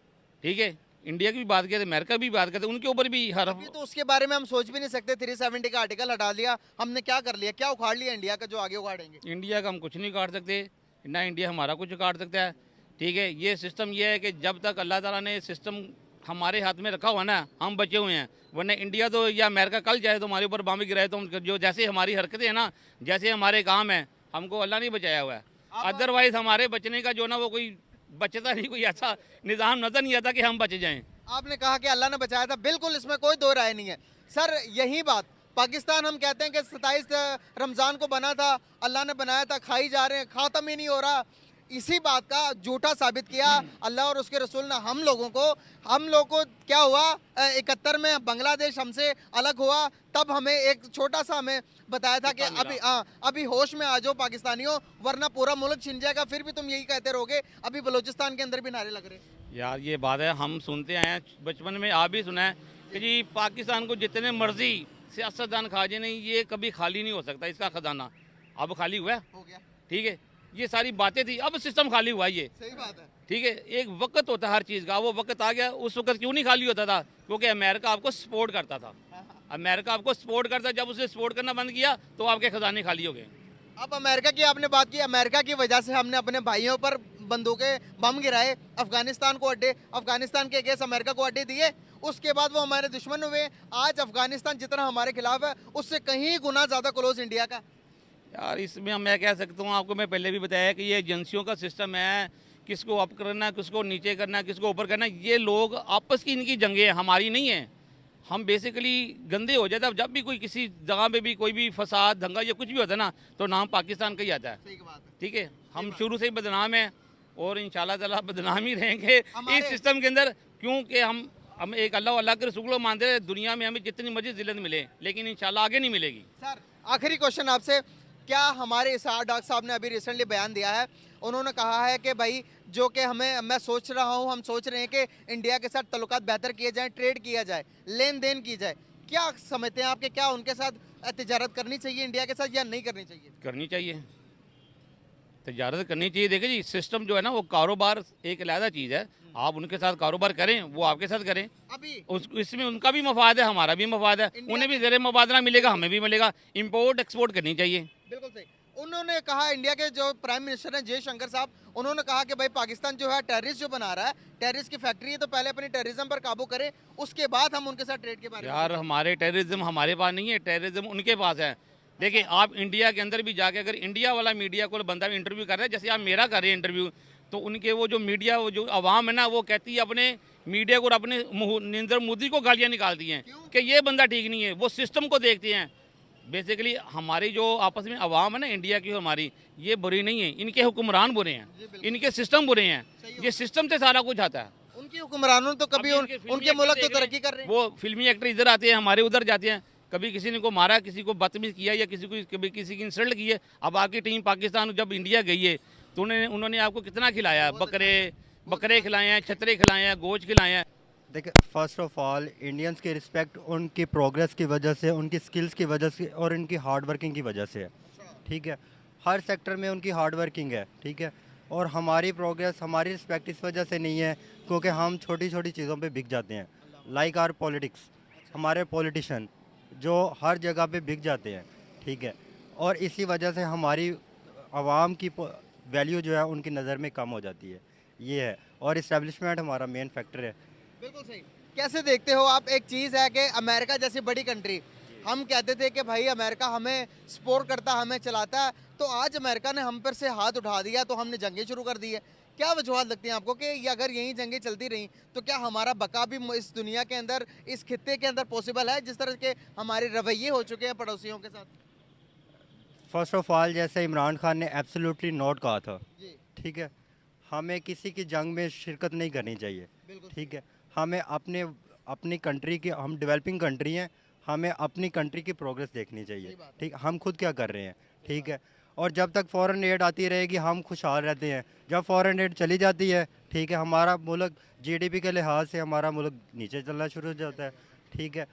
ठीक है, इंडिया की भी बात करते हैं, अमेरिका की भी बात करते हैं, उनके ऊपर भी हर अभी तो उसके बारे में हम सोच भी नहीं सकते। 370 का आर्टिकल हटा लिया हमने, क्या कर लिया, क्या उखाड़ लिया इंडिया का जो आगे उखाड़ेंगे? इंडिया का हम कुछ नहीं काट सकते, ना इंडिया हमारा कुछ काट सकता है, ठीक है। ये सिस्टम ये है कि जब तक अल्लाह ताला ने सिस्टम हमारे हाथ में रखा हुआ ना, हम बचे हुए हैं। वरना इंडिया तो या अमेरिका कल जाए तो हमारे ऊपर बम गिराए, तो हम जो जैसे हमारी हरकतें हैं ना, जैसे हमारे काम हैं, हमको अल्लाह नहीं बचाया हुआ है। अदरवाइज हमारे बचने का जो ना वो कोई बचता नहीं, कोई ऐसा निज़ाम नज़र नहीं आता कि हम बच जाएं। आपने कहा कि अल्लाह ने बचाया था, बिल्कुल इसमें कोई दो राय नहीं है सर। यही बात पाकिस्तान, हम कहते हैं कि 27 रमज़ान को बना था, अल्लाह ने बनाया था, खाई जा रहे हैं, ख़त्म ही नहीं हो रहा। इसी बात का झूठा साबित किया अल्लाह और उसके रसूल ने हम लोगों को। क्या हुआ 71 में बांग्लादेश हमसे अलग हुआ, तब हमें एक छोटा सा हमें बताया था कि अभी होश में आ जाओ पाकिस्तानियों, वरना पूरा मुल्क छिन जाएगा। फिर भी तुम यही कहते रहोगे। अभी बलूचिस्तान के अंदर भी नारे लग रहे हैं। यार ये बात है, हम सुनते आए हैं, बचपन में आप भी सुना है कि जी पाकिस्तान को जितने मर्जी सियासतदान खा जाए, नहीं ये कभी खाली नहीं हो सकता इसका खजाना। अब खाली हुआ है, हो गया, ठीक है, ये सारी बातें थी, अब सिस्टम खाली हुआ है ये, सही बात है। ठीक है। एक वक्त होता है हर चीज़ का, वो वक्त आ गया। उस वक्त क्यों नहीं खाली होता था? क्योंकि अमेरिका आपको सपोर्ट करता था, अमेरिका आपको सपोर्ट करता। जब उसने सपोर्ट करना बंद किया तो आपके खजाने खाली हो गए। अब अमेरिका की आपने बात की, अमेरिका की वजह से हमने अपने भाइयों पर बंदूकें, बम गिराए, अफगानिस्तान के अगेंस्ट अमेरिका को अड्डे दिए, उसके बाद वो हमारे दुश्मन हुए। आज अफगानिस्तान जितना हमारे खिलाफ है, उससे कहीं गुना ज़्यादा क्लोज इंडिया का। यार इसमें मैं कह सकता हूँ, आपको मैं पहले भी बताया कि ये एजेंसियों का सिस्टम है, किसको अप करना, किसको नीचे करना, किसको ऊपर करना। ये लोग आपस की इनकी जंगें हैं, हमारी नहीं है। हम बेसिकली गंदे हो जाते हैं जब भी कोई किसी जगह पे भी कोई भी फसाद, दंगा या कुछ भी होता है ना, तो नाम पाकिस्तान का ही आता है, सही बात है। ठीक है। हम शुरू से ही बदनाम हैं और इंशाल्लाह ताला बदनाम ही रहेंगे हमारे- इस सिस्टम के अंदर, क्योंकि हम एक अल्लाह के रसूल को मानते हैं। दुनिया में हमें जितनी मर्जी जिल्लत मिले, लेकिन इंशाल्लाह आगे नहीं मिलेगी। सर आखिरी क्वेश्चन आपसे, क्या हमारे इसार डॉक्टर साहब ने अभी रिसेंटली बयान दिया है, उन्होंने कहा है कि भाई जो कि हम सोच रहे हैं कि इंडिया के साथ तल्लुकात बेहतर किए जाएं, ट्रेड किया जाए, लेन देन की जाए। क्या समझते हैं आपके, क्या उनके साथ तिजारत करनी चाहिए इंडिया के साथ या नहीं करनी चाहिए? करनी चाहिए, तजारत करनी चाहिए। देखिए जी, सिस्टम जो है ना, वो कारोबार एक अलग चीज़ है। आप उनके साथ कारोबार करें, वो आपके साथ करें, अभी इसमें उनका भी मफाद है, हमारा भी मफाद है, इंडिया- उन्हें भी ज़र मुबादला मिलेगा, हमें भी मिलेगा। इंपोर्ट एक्सपोर्ट करनी चाहिए। बिल्कुल सही। उन्होंने कहा, इंडिया के जो प्राइम मिनिस्टर हैं जयशंकर साहब, उन्होंने कहा कि भाई पाकिस्तान जो है टेररिस्ट जो बना रहा है, टेररिस्ट की फैक्ट्री है, तो पहले अपनी टेररिज्म पर काबू करे, उसके बाद हम उनके साथ ट्रेड के बारे में। यार हमारे टेररिज्म हमारे पास नहीं है, टेररिज्म उनके पास है। देखिए आप इंडिया के अंदर भी जाके अगर इंडिया वाला मीडिया को बंदा इंटरव्यू कर रहा है, जैसे आप मेरा कर रहे हैं इंटरव्यू, तो उनके वो जो मीडिया, वो जो अवाम है ना, वो कहती है अपने मीडिया को और अपने नरेंद्र मोदी को गालियाँ निकालती हैं कि ये बंदा ठीक नहीं है। वो सिस्टम को देखते हैं, बेसिकली हमारी जो आपस में आवाम है ना इंडिया की, हमारी ये बुरी नहीं है, इनके हुक्मरान बुरे हैं, इनके सिस्टम बुरे हैं, ये सिस्टम से सारा कुछ आता है। उनकी हुक्मरानों तो कभी अभी इनके फिल्मी उनके एक्टर मुल्क तो देख रहे तरक्की हैं, कर रहे हैं। वो फिल्मी एक्टर इधर आते हैं, हमारे उधर जाते हैं, कभी किसी ने को मारा, किसी को बदतमीज किया या किसी को कभी किसी की इंसल्ट की है। अब आपकी टीम पाकिस्तान जब इंडिया गई है तो उन्होंने आपको कितना खिलाया, बकरे खिलाए हैं, छतरे खिलाए हैं, गोश्त खिलाए हैं। देखिए, फर्स्ट ऑफ ऑल इंडियंस की रिस्पेक्ट उनकी प्रोग्रेस की वजह से, उनकी स्किल्स की वजह से और उनकी हार्ड वर्किंग की वजह से है। ठीक है, हर सेक्टर में उनकी हार्ड वर्किंग है। ठीक है, और हमारी प्रोग्रेस, हमारी रिस्पेक्ट इस वजह से नहीं है क्योंकि हम छोटी छोटी चीज़ों पे बिक जाते हैं। लाइक आर पॉलिटिक्स, हमारे पॉलिटिशियन जो हर जगह पे बिक जाते हैं। ठीक है, और इसी वजह से हमारी आवाम की वैल्यू जो है उनकी नज़र में कम हो जाती है। ये है, और इस्टेब्लिशमेंट हमारा मेन फैक्टर है। बिल्कुल सही। कैसे देखते हो आप, एक चीज़ है कि अमेरिका जैसी बड़ी कंट्री, हम कहते थे कि भाई अमेरिका हमें सपोर्ट करता, हमें चलाता है, तो आज अमेरिका ने हम पर से हाथ उठा दिया तो हमने जंगें शुरू कर दी है। क्या वजूहत लगती हैं आपको कि ये अगर यही जंगें चलती रहीं तो क्या हमारा बका भी इस दुनिया के अंदर, इस खित्ते के अंदर पॉसिबल है, जिस तरह के हमारे रवैये हो चुके हैं पड़ोसियों के साथ? फर्स्ट ऑफ ऑल, जैसे इमरान खान ने एब्सोल्युटली नॉट कहा था, जी ठीक है, हमें किसी की जंग में शिरकत नहीं करनी चाहिए। बिल्कुल। ठीक है, हमें अपनी कंट्री की, हम डेवलपिंग कंट्री हैं, हमें अपनी कंट्री की प्रोग्रेस देखनी चाहिए। ठीक, हम खुद क्या कर रहे हैं। ठीक है, और जब तक फॉरेन एड आती रहेगी हम खुशहाल रहते हैं। जब फॉरेन एड चली जाती है, ठीक है, हमारा मुल्क जीडीपी के लिहाज से हमारा मुल्क नीचे चलना शुरू हो जाता है। ठीक है,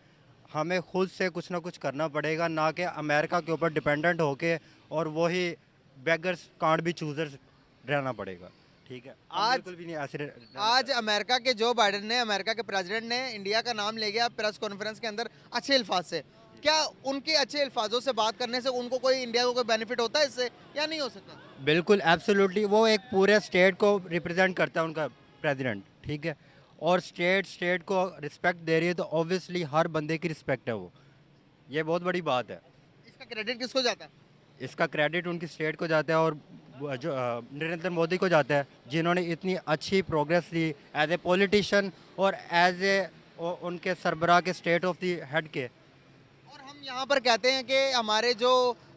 हमें खुद से कुछ ना कुछ करना पड़ेगा, ना कि अमेरिका के ऊपर डिपेंडेंट होके और वही बेगर्स कांट बी चूजर्स रहना पड़ेगा। ठीक है, हम आज- बिल्कुल भी नहीं ऐसे आज अमेरिका के जो बाइडेन ने, अमेरिका के प्रेसिडेंट ने इंडिया का नाम ले गया प्रेस कॉन्फ्रेंस के अंदर अच्छे अल्फाज से। क्या उनके अच्छे अल्फाजों से बात करने से उनको कोई, इंडिया को कोई बेनिफिट होता है इससे या नहीं हो सकता? बिल्कुल एब्सोल्युटली, वो एक पूरे स्टेट को रिप्रेजेंट करता है उनका प्रेसिडेंट। ठीक है, और स्टेट को रिस्पेक्ट दे रही है तो ऑब्वियसली हर बंदे की रिस्पेक्ट है वो। ये बहुत बड़ी बात है। इसका क्रेडिट किसको जाता है? इसका क्रेडिट उनकी स्टेट को जाता है और जो नरेंद्र मोदी को जाता है, जिन्होंने इतनी अच्छी प्रोग्रेस दी एज ए पॉलिटिशियन और एज ए उनके सरबराह के स्टेट ऑफ दी हेड के। और हम यहाँ पर कहते हैं कि हमारे जो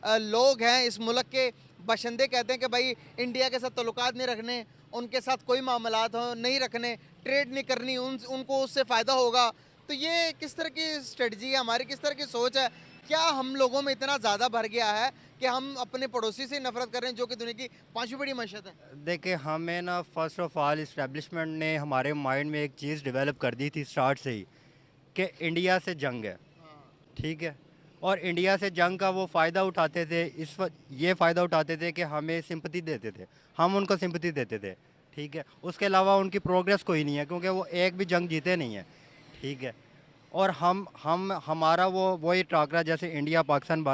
लोग हैं इस मुल्क के बशिंदे कहते हैं कि भाई इंडिया के साथ ताल्लुकात नहीं रखने, उनके साथ कोई मामलात हो नहीं रखने, ट्रेड नहीं करनी, उनको उससे फ़ायदा होगा। तो ये किस तरह की स्ट्रेटजी है हमारी, किस तरह की सोच है? क्या हम लोगों में इतना ज़्यादा भर गया है कि हम अपने पड़ोसी से नफरत कर रहे हैं जो कि दुनिया की 5वीं बड़ी मशहत है? देखिए, हमें ना फर्स्ट ऑफ ऑल इस्टेब्लिशमेंट ने हमारे माइंड में एक चीज़ डेवलप कर दी थी स्टार्ट से ही कि इंडिया से जंग है। ठीक है, और इंडिया से जंग का वो फ़ायदा उठाते थे, इस वक्त ये फ़ायदा उठाते थे कि हमें सिंपैथी देते थे, हम उनको सिंपैथी देते थे। ठीक है, उसके अलावा उनकी प्रोग्रेस कोई नहीं है क्योंकि वो एक भी जंग जीते नहीं है। ठीक है, और हम हमारा वही टाकरा, जैसे इंडिया पाकिस्तान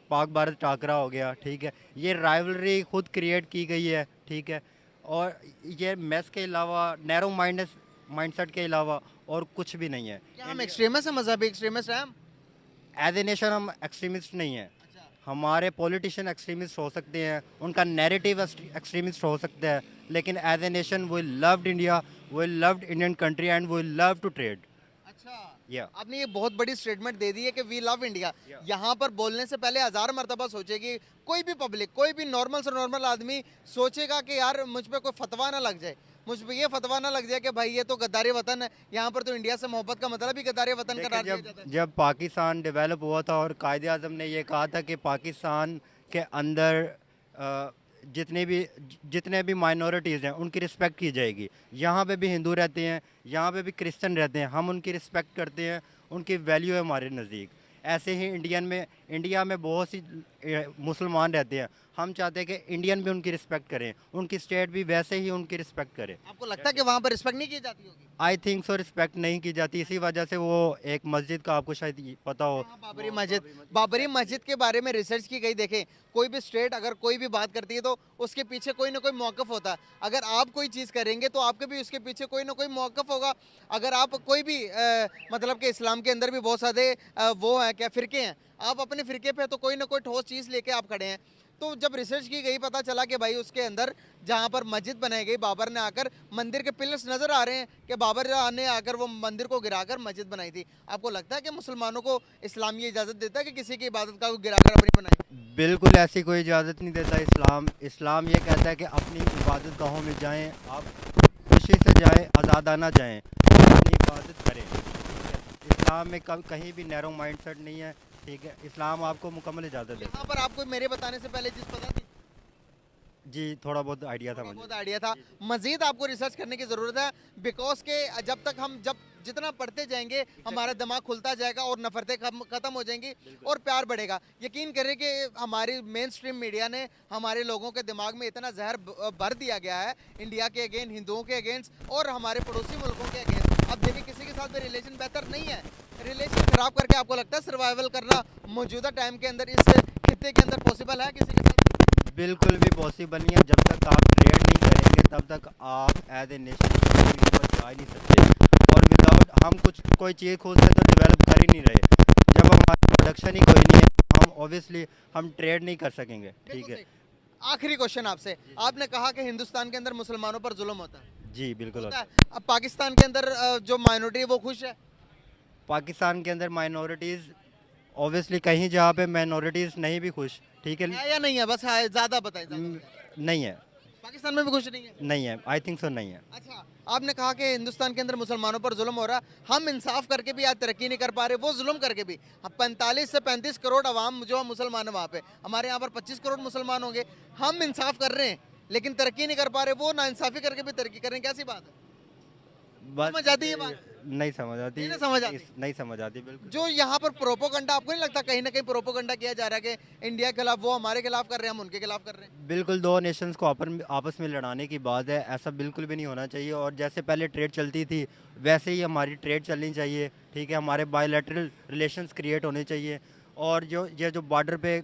पाक भारत टाकरा हो गया। ठीक है, ये राइवलरी खुद क्रिएट की गई है। ठीक है, और ये मैस के अलावा, नैरो माइंडसेट के अलावा और कुछ भी नहीं है। क्या हम एक्सट्रीमिस्ट हैं, मजहबी एक्सट्रीमिस्ट हैं हम? एज ए नेशन हम एक्सट्रीमिस्ट नहीं हैं। हमारे पॉलिटिशियन एक्सट्रीमिस्ट हो सकते हैं, उनका नैरेटिव एक्सट्रीमिस्ट हो सकता है, लेकिन as a nation we loved India, we loved Indian country and we love to trade. अच्छा, आपने ये बहुत बड़ी स्टेटमेंट दे दी है कि वी लव इंडिया। यहाँ पर बोलने से पहले 1000 मरतबा सोचेगी कोई भी पब्लिक, कोई भी नॉर्मल से नॉर्मल आदमी सोचेगा कि यार मुझ पे कोई फतवा ना लग जाए, मुझ पे ये फतवा ना लग जाए कि भाई ये तो गद्दारी वतन है, यहाँ पर तो इंडिया से मोहब्बत का मतलब ही गद्दारी वतन करार दिया जाता है। जब पाकिस्तान डेवलप हुआ था और कायदे आज़म ने ये कहा था कि पाकिस्तान के अंदर जितने भी माइनॉरिटीज़ हैं उनकी रिस्पेक्ट की जाएगी। यहाँ पे भी हिंदू रहते हैं, यहाँ पे भी क्रिश्चियन रहते हैं, हम उनकी रिस्पेक्ट करते हैं, उनकी वैल्यू है हमारे नज़दीक। ऐसे ही इंडिया में बहुत सी मुसलमान रहते हैं, हम चाहते हैं कि इंडियन भी उनकी रिस्पेक्ट करें, उनकी स्टेट भी वैसे ही उनकी रिस्पेक्ट करे। आपको लगता है कि वहाँ पर रिस्पेक्ट नहीं की जाती होगी? आई थिंक सो, रिस्पेक्ट नहीं की जाती, इसी वजह से वो एक मस्जिद का, आपको शायद पता हो, बाबरी मस्जिद के बारे में रिसर्च की गई। देखें, कोई भी स्टेट अगर कोई भी बात करती है तो उसके पीछे कोई ना कोई मौक़िफ़ होता है। अगर आप कोई चीज़ करेंगे तो आपके भी उसके पीछे कोई ना कोई मौक़िफ़ होगा। अगर आप कोई भी मतलब कि इस्लाम के अंदर भी बहुत सारे वो हैं, क्या फ़िरके हैं, आप अपने फ़िरके पे तो कोई ना कोई ठोस चीज़ लेके आप खड़े हैं। तो जब रिसर्च की गई पता चला कि भाई उसके अंदर जहाँ पर मस्जिद बनाई गई बाबर ने आकर मंदिर के पिलर्स नजर आ रहे हैं कि बाबर ने आकर वो मंदिर को गिराकर मस्जिद बनाई थी। आपको लगता है कि मुसलमानों को इस्लाम ये इजाज़त देता है कि किसी की इबादत का गिराकर अपनी बनाए? बिल्कुल ऐसी कोई इजाज़त नहीं देता इस्लाम। इस्लाम ये कहता है कि अपनी इबादत गाहों में जाएं, आप खुशी से जाएं, आज़ादाना जाएं, अपनी इबादत करें। इस्लाम में कहीं भी नैरो माइंडसेट नहीं है, ठीक है। इस्लाम आपको मुकम्मल इजाज़त देता यहाँ पर आपको मेरे बताने से पहले चीज़ पता थी? है। जी थोड़ा बहुत आइडिया था मुझे। बहुत आइडिया था। मजीद आपको रिसर्च करने की ज़रूरत है, बिकॉज के जब तक हम जितना पढ़ते जाएंगे हमारा दिमाग खुलता जाएगा और नफरतें खत्म हो जाएंगी और प्यार बढ़ेगा। यकीन करें कि हमारी मेन स्ट्रीम मीडिया ने हमारे लोगों के दिमाग में इतना जहर भर दिया गया है इंडिया के अगेंस्ट, हिंदुओं के अगेंस्ट और हमारे पड़ोसी मुल्कों के अगेंस्ट। अब देखिए किसी के साथ भी रिलेशन बेहतर नहीं है, रिलेशन खराब करके आपको लगता है सर्वाइवल करना मौजूदा टाइम के अंदर इस खित्ते के अंदर पॉसिबल है किसी के साथ? बिल्कुल भी पॉसिबल नहीं है। जब तक आप ट्रेड नहीं करेंगे तब तक आप एज ए नेशन ऊपर जा ही नहीं सकते। और विदाउट हम कोई चीज़ खुद से तो डेवलप कर ही नहीं रहे। जब हमारी प्रोडक्शन ही कोई नहीं है हम ऑब्वियसली हम ट्रेड नहीं कर सकेंगे, ठीक है। आखिरी क्वेश्चन आपसे, आपने कहा कि हिंदुस्तान के अंदर मुसलमानों पर जुल्म होता है, जी बिल्कुल होता होता है। अब पाकिस्तान के अंदर जो माइनॉरिटी है वो खुश है? है। पाकिस्तान के अंदर माइनॉरिटीज़ ऑब्वियसली कहीं जहाँ पे माइनॉरिटीज़ नहीं भी खुश, ठीक है। या नहीं है? बस ज्यादा बताइए, नहीं है, पाकिस्तान में भी खुश नहीं है? नहीं है, आई थिंक सो नहीं है। अच्छा, आपने कहा कि हिंदुस्तान के अंदर मुसलमानों पर जुल्म हो रहा, हम इंसाफ करके भी आज तरक्की नहीं कर पा रहे, वो जुल्म करके भी। अब 45 से 35 करोड़ अवाम जो मुसलमान है वहाँ पे, हमारे यहाँ पर 25 करोड़ मुसलमान होंगे, हम इंसाफ कर रहे हैं लेकिन तरक्की नहीं कर पा रहे, वो नाइंसाफी करके भी तरक्की कर रहे हैं, कैसी बात है? समझ आती है ये बात? नहीं समझ आती, नहीं समझ आती? नहीं समझ आती बिल्कुल। जो यहाँ पर प्रोपोगंडा, आपको नहीं लगता कहीं ना कहीं प्रोपोगंडा किया जा रहा है कि इंडिया के खिलाफ, वो हमारे खिलाफ कर रहे हैं, हम उनके खिलाफ कर रहे हैं? बिल्कुल दो नेशंस को आपस में लड़ाने की बात है, ऐसा बिल्कुल भी नहीं होना चाहिए। और जैसे पहले ट्रेड चलती थी वैसे ही हमारी ट्रेड चलनी चाहिए, ठीक है। हमारे बायलैटरल रिलेशंस क्रिएट होने चाहिए। और जो ये जो बॉर्डर पे